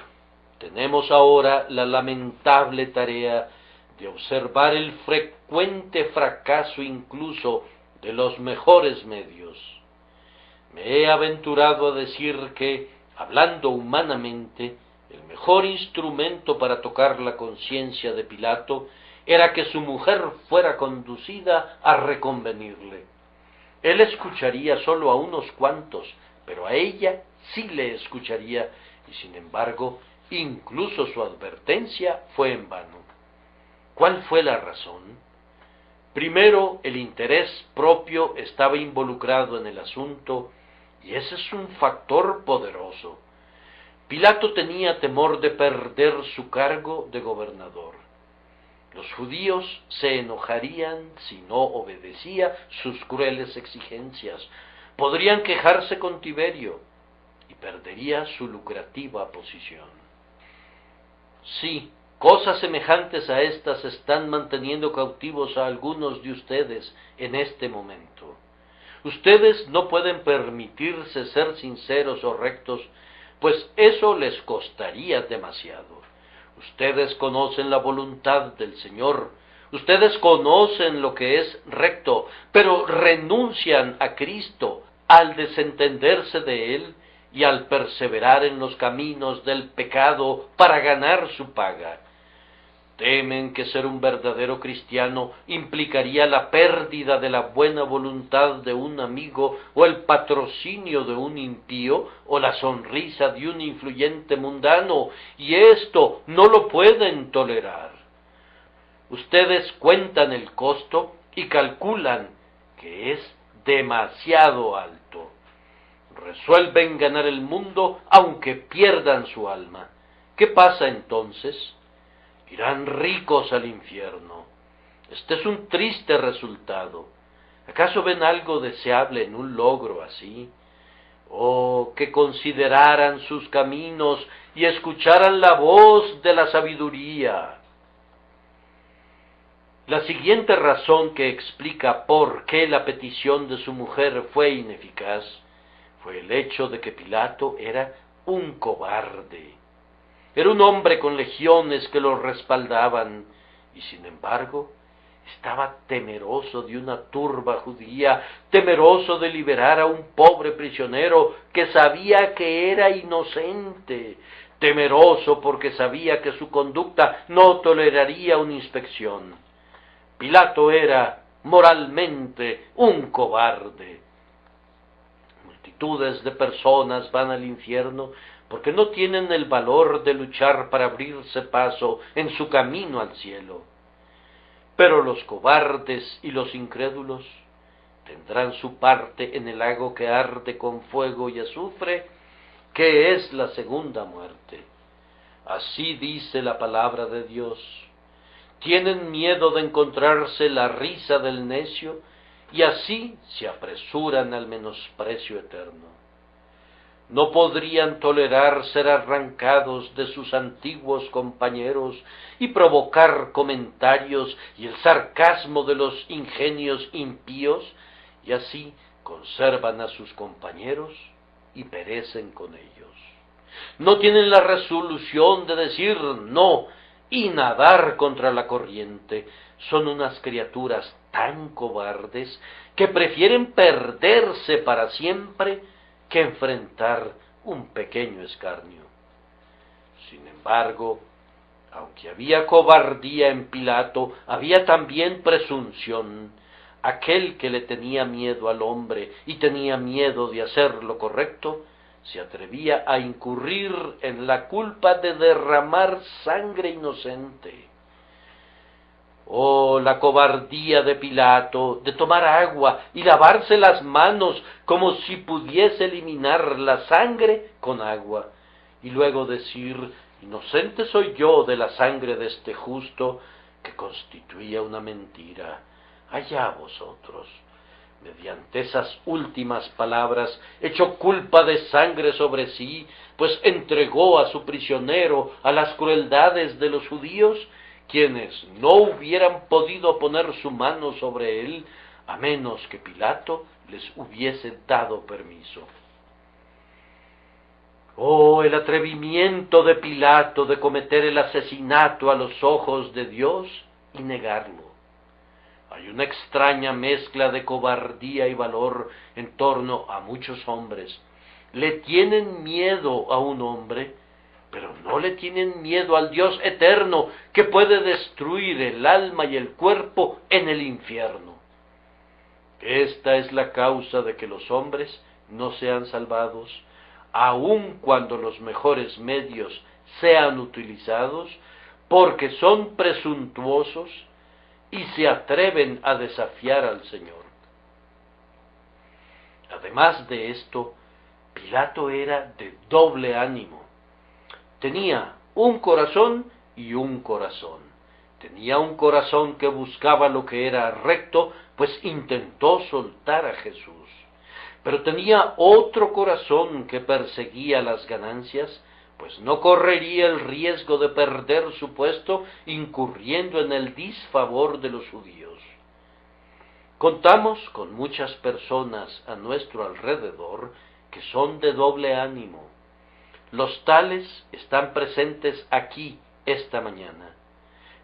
tenemos ahora la lamentable tarea de observar el frecuente fracaso incluso de los mejores medios. Me he aventurado a decir que, hablando humanamente, el mejor instrumento para tocar la conciencia de Pilato era que su mujer fuera conducida a reconvenirle. Él escucharía solo a unos cuantos, pero a ella sí le escucharía, y sin embargo, incluso su advertencia fue en vano. ¿Cuál fue la razón? Primero, el interés propio estaba involucrado en el asunto, y ese es un factor poderoso. Pilato tenía temor de perder su cargo de gobernador. Los judíos se enojarían si no obedecía sus crueles exigencias. Podrían quejarse con Tiberio y perdería su lucrativa posición. Sí, cosas semejantes a estas están manteniendo cautivos a algunos de ustedes en este momento. Ustedes no pueden permitirse ser sinceros o rectos, pues eso les costaría demasiado. Ustedes conocen la voluntad del Señor, ustedes conocen lo que es recto, pero renuncian a Cristo al desentenderse de él y al perseverar en los caminos del pecado para ganar su paga. Temen que ser un verdadero cristiano implicaría la pérdida de la buena voluntad de un amigo o el patrocinio de un impío o la sonrisa de un influyente mundano, y esto no lo pueden tolerar. Ustedes cuentan el costo y calculan que es demasiado alto. Resuelven ganar el mundo aunque pierdan su alma. ¿Qué pasa entonces? Irán ricos al infierno. Este es un triste resultado. ¿Acaso ven algo deseable en un logro así? Oh, que consideraran sus caminos y escucharan la voz de la sabiduría. La siguiente razón que explica por qué la petición de su mujer fue ineficaz fue el hecho de que Pilato era un cobarde. Era un hombre con legiones que lo respaldaban, y sin embargo estaba temeroso de una turba judía, temeroso de liberar a un pobre prisionero que sabía que era inocente, temeroso porque sabía que su conducta no toleraría una inspección. Pilato era moralmente un cobarde. Multitudes de personas van al infierno porque no tienen el valor de luchar para abrirse paso en su camino al cielo. Pero los cobardes y los incrédulos tendrán su parte en el lago que arde con fuego y azufre, que es la segunda muerte. Así dice la palabra de Dios. Tienen miedo de encontrarse la risa del necio y así se apresuran al menosprecio eterno. No podrían tolerar ser arrancados de sus antiguos compañeros y provocar comentarios y el sarcasmo de los ingenios impíos, y así conservan a sus compañeros y perecen con ellos. No tienen la resolución de decir no y nadar contra la corriente. Son unas criaturas tan cobardes que prefieren perderse para siempre que enfrentar un pequeño escarnio. Sin embargo, aunque había cobardía en Pilato, había también presunción. Aquel que le tenía miedo al hombre y tenía miedo de hacer lo correcto, se atrevía a incurrir en la culpa de derramar sangre inocente. Oh, la cobardía de Pilato de tomar agua y lavarse las manos como si pudiese eliminar la sangre con agua, y luego decir, inocente soy yo de la sangre de este justo, que constituía una mentira. Allá vosotros. Mediante esas últimas palabras echó culpa de sangre sobre sí, pues entregó a su prisionero a las crueldades de los judíos, quienes no hubieran podido poner su mano sobre él, a menos que Pilato les hubiese dado permiso. Oh, el atrevimiento de Pilato de cometer el asesinato a los ojos de Dios y negarlo. Hay una extraña mezcla de cobardía y valor en torno a muchos hombres. Le tienen miedo a un hombre, pero no le tienen miedo al Dios eterno que puede destruir el alma y el cuerpo en el infierno. Esta es la causa de que los hombres no sean salvados, aun cuando los mejores medios sean utilizados, porque son presuntuosos y se atreven a desafiar al Señor. Además de esto, Pilato era de doble ánimo. Tenía un corazón y un corazón. Tenía un corazón que buscaba lo que era recto, pues intentó soltar a Jesús. Pero tenía otro corazón que perseguía las ganancias, pues no correría el riesgo de perder su puesto incurriendo en el disfavor de los judíos. Contamos con muchas personas a nuestro alrededor que son de doble ánimo. Los tales están presentes aquí esta mañana.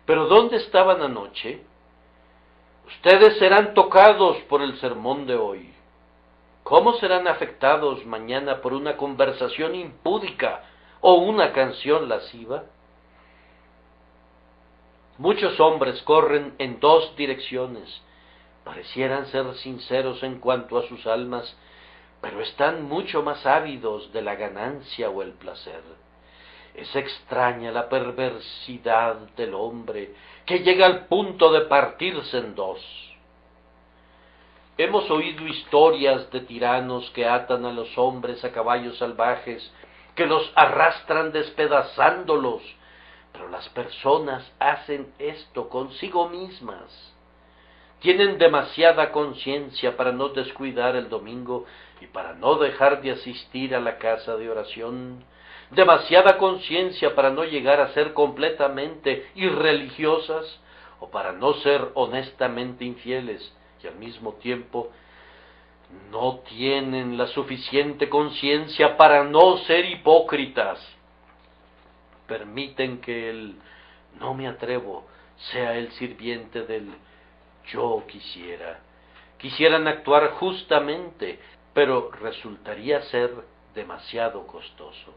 ¿Pero dónde estaban anoche? Ustedes serán tocados por el sermón de hoy. ¿Cómo serán afectados mañana por una conversación impúdica o una canción lasciva? Muchos hombres corren en dos direcciones. Parecieran ser sinceros en cuanto a sus almas, pero están mucho más ávidos de la ganancia o el placer. Es extraña la perversidad del hombre, que llega al punto de partirse en dos. Hemos oído historias de tiranos que atan a los hombres a caballos salvajes, que los arrastran despedazándolos, pero las personas hacen esto consigo mismas. Tienen demasiada conciencia para no descuidar el domingo y para no dejar de asistir a la casa de oración, demasiada conciencia para no llegar a ser completamente irreligiosas o para no ser honestamente infieles, y al mismo tiempo no tienen la suficiente conciencia para no ser hipócritas. Permiten que el "no me atrevo" sea el sirviente del "yo quisiera". Quisieran actuar justamente, pero resultaría ser demasiado costoso.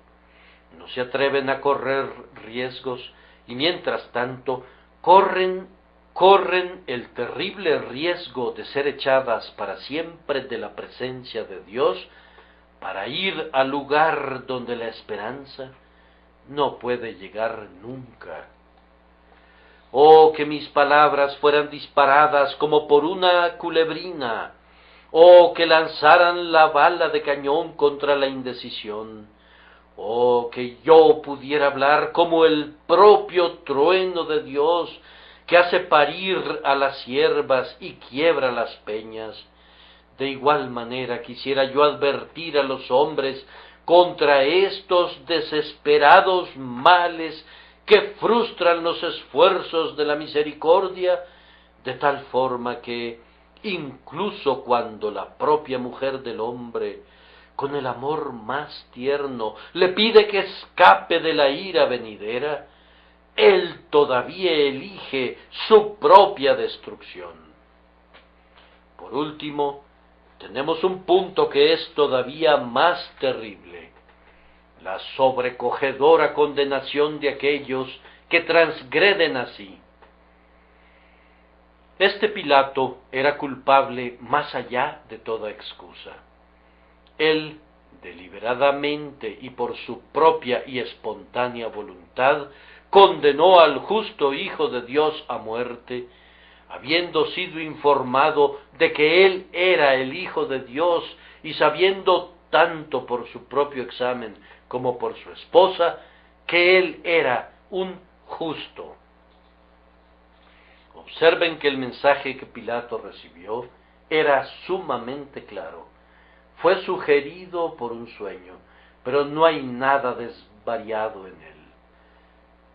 No se atreven a correr riesgos y mientras tanto corren el terrible riesgo de ser echadas para siempre de la presencia de Dios para ir al lugar donde la esperanza no puede llegar nunca. Oh, que mis palabras fueran disparadas como por una culebrina, oh, que lanzaran la bala de cañón contra la indecisión, oh, que yo pudiera hablar como el propio trueno de Dios, que hace parir a las ciervas y quiebra las peñas. De igual manera quisiera yo advertir a los hombres contra estos desesperados males que frustran los esfuerzos de la misericordia, de tal forma que, incluso cuando la propia mujer del hombre, con el amor más tierno, le pide que escape de la ira venidera, él todavía elige su propia destrucción. Por último, tenemos un punto que es todavía más terrible: la sobrecogedora condenación de aquellos que transgreden así. Este Pilato era culpable más allá de toda excusa. Él, deliberadamente y por su propia y espontánea voluntad, condenó al justo Hijo de Dios a muerte, habiendo sido informado de que él era el Hijo de Dios y sabiendo tanto por su propio examen como por su esposa que él era un justo. Observen que el mensaje que Pilato recibió era sumamente claro. Fue sugerido por un sueño, pero no hay nada desvariado en él.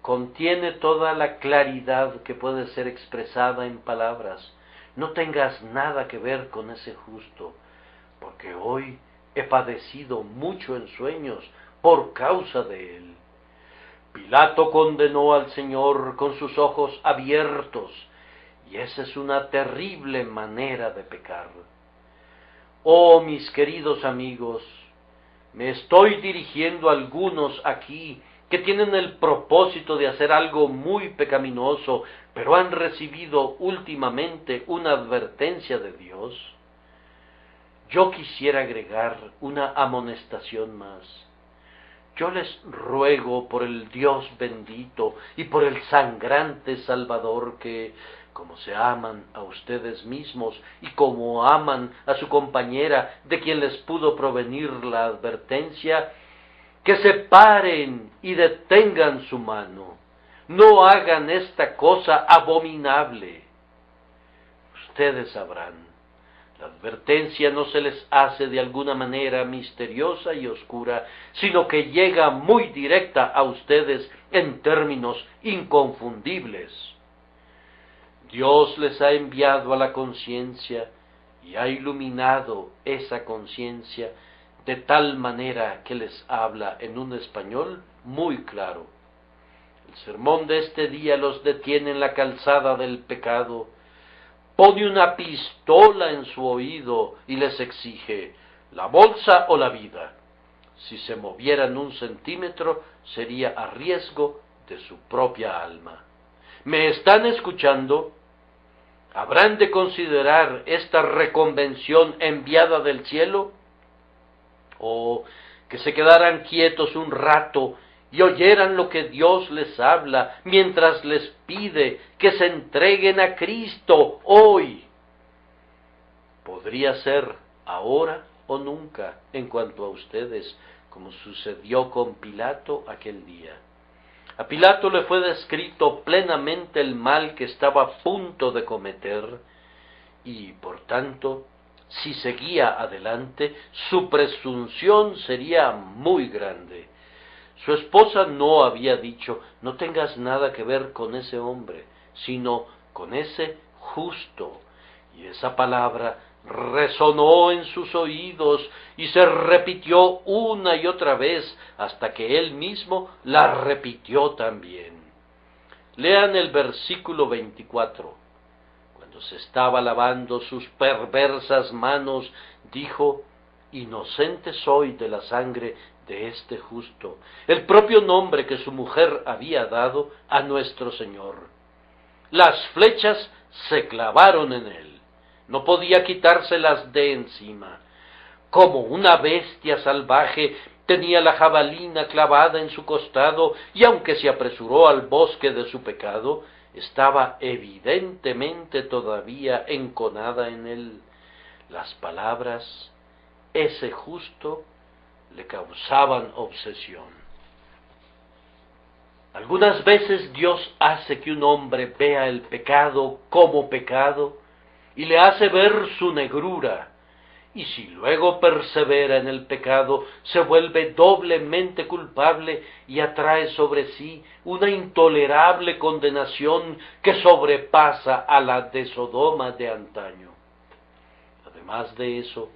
Contiene toda la claridad que puede ser expresada en palabras. No tengas nada que ver con ese justo, porque hoy he padecido mucho en sueños por causa de él. Pilato condenó al Señor con sus ojos abiertos, y esa es una terrible manera de pecar. Oh, mis queridos amigos, me estoy dirigiendo a algunos aquí que tienen el propósito de hacer algo muy pecaminoso, pero han recibido últimamente una advertencia de Dios. Yo quisiera agregar una amonestación más. Yo les ruego por el Dios bendito y por el sangrante Salvador que, como se aman a ustedes mismos y como aman a su compañera de quien les pudo provenir la advertencia, que se paren y detengan su mano. No hagan esta cosa abominable. Ustedes sabrán, la advertencia no se les hace de alguna manera misteriosa y oscura, sino que llega muy directa a ustedes en términos inconfundibles. Dios les ha enviado a la conciencia y ha iluminado esa conciencia de tal manera que les habla en un español muy claro. El sermón de este día los detiene en la calzada del pecado, pone una pistola en su oído y les exige: la bolsa o la vida. Si se movieran 1 centímetro, sería a riesgo de su propia alma. ¿Me están escuchando? ¿Habrán de considerar esta reconvención enviada del cielo? ¿O que se quedaran quietos un rato y oyeran lo que Dios les habla mientras les pide que se entreguen a Cristo hoy? Podría ser ahora o nunca en cuanto a ustedes, como sucedió con Pilato aquel día. A Pilato le fue descrito plenamente el mal que estaba a punto de cometer y, por tanto, si seguía adelante, su presunción sería muy grande. Su esposa no había dicho: no tengas nada que ver con ese hombre, sino con ese justo. Y esa palabra resonó en sus oídos y se repitió una y otra vez hasta que él mismo la repitió también. Lean el versículo 24. Cuando se estaba lavando sus perversas manos, dijo: inocente soy de la sangre de este justo, el propio nombre que su mujer había dado a nuestro Señor. Las flechas se clavaron en él. No podía quitárselas de encima. Como una bestia salvaje, tenía la jabalina clavada en su costado, y aunque se apresuró al bosque de su pecado, estaba evidentemente todavía enconada en él. Las palabras ese justo le causaban obsesión. Algunas veces Dios hace que un hombre vea el pecado como pecado y le hace ver su negrura, y si luego persevera en el pecado, se vuelve doblemente culpable y atrae sobre sí una intolerable condenación que sobrepasa a la de Sodoma de antaño. Además de eso,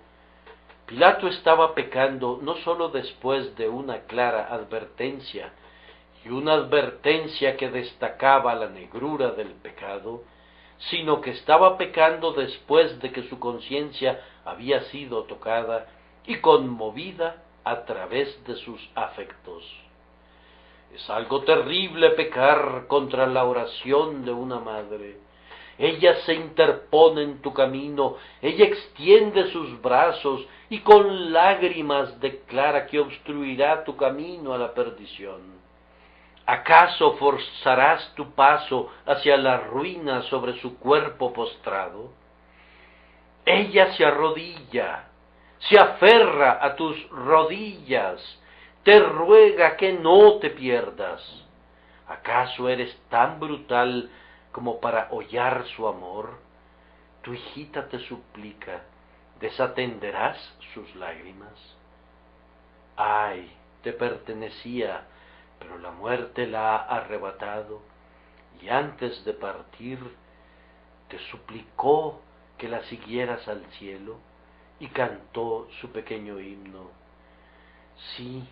Pilato estaba pecando no sólo después de una clara advertencia, y una advertencia que destacaba la negrura del pecado, sino que estaba pecando después de que su conciencia había sido tocada y conmovida a través de sus afectos. Es algo terrible pecar contra la oración de una madre. Ella se interpone en tu camino, ella extiende sus brazos y con lágrimas declara que obstruirá tu camino a la perdición. ¿Acaso forzarás tu paso hacia la ruina sobre su cuerpo postrado? Ella se arrodilla, se aferra a tus rodillas, te ruega que no te pierdas. ¿Acaso eres tan brutal como para hollar su amor? Tu hijita te suplica, ¿desatenderás sus lágrimas? Ay, te pertenecía, pero la muerte la ha arrebatado, y antes de partir te suplicó que la siguieras al cielo, y cantó su pequeño himno. Sí,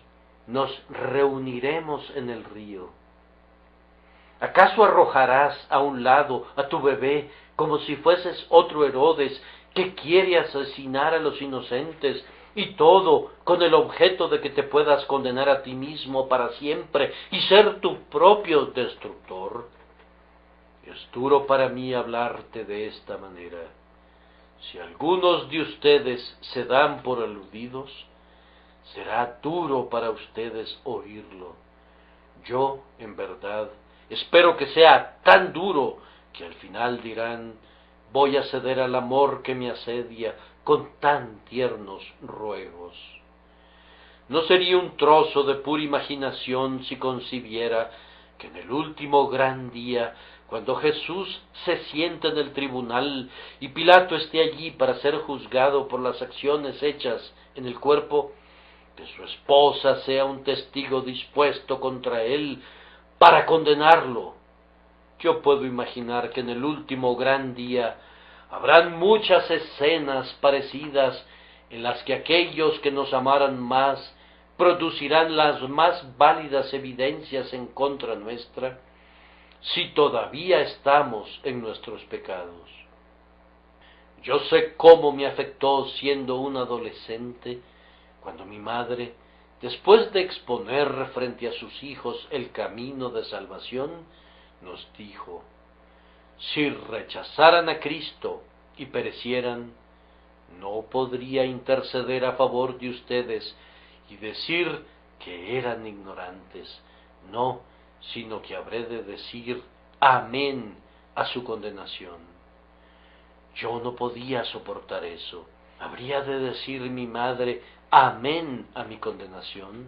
nos reuniremos en el río. ¿Acaso arrojarás a un lado a tu bebé como si fueses otro Herodes que quiere asesinar a los inocentes, y todo con el objeto de que te puedas condenar a ti mismo para siempre y ser tu propio destructor? Es duro para mí hablarte de esta manera. Si algunos de ustedes se dan por aludidos, será duro para ustedes oírlo. Yo, en verdad, espero que sea tan duro que al final dirán: voy a ceder al amor que me asedia con tan tiernos ruegos. ¿No sería un trozo de pura imaginación si concibiera que en el último gran día, cuando Jesús se siente en el tribunal y Pilato esté allí para ser juzgado por las acciones hechas en el cuerpo, que su esposa sea un testigo dispuesto contra él para condenarlo? Yo puedo imaginar que en el último gran día habrán muchas escenas parecidas en las que aquellos que nos amaran más producirán las más válidas evidencias en contra nuestra, si todavía estamos en nuestros pecados. Yo sé cómo me afectó siendo un adolescente, cuando mi madre, después de exponer frente a sus hijos el camino de salvación, nos dijo: si rechazaran a Cristo y perecieran, no podría interceder a favor de ustedes y decir que eran ignorantes, no, sino que habré de decir amén a su condenación. Yo no podía soportar eso. ¿Habría de decir mi madre amén a mi condenación?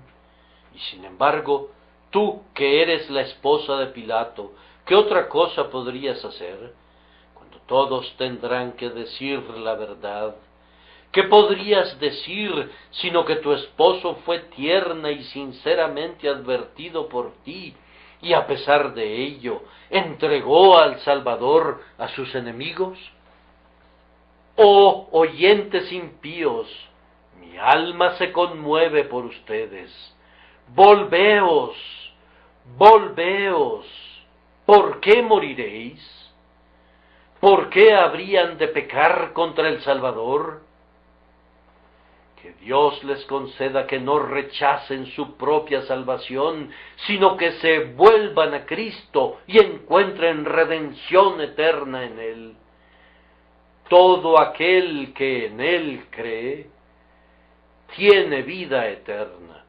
Y sin embargo, tú que eres la esposa de Pilato, ¿qué otra cosa podrías hacer? Cuando todos tendrán que decir la verdad, ¿qué podrías decir sino que tu esposo fue tierna y sinceramente advertido por ti, y a pesar de ello entregó al Salvador a sus enemigos? Oh oyentes impíos, mi alma se conmueve por ustedes. Volveos, volveos. ¿Por qué moriréis? ¿Por qué habrían de pecar contra el Salvador? Que Dios les conceda que no rechacen su propia salvación, sino que se vuelvan a Cristo y encuentren redención eterna en Él. Todo aquel que en Él cree tiene vida eterna.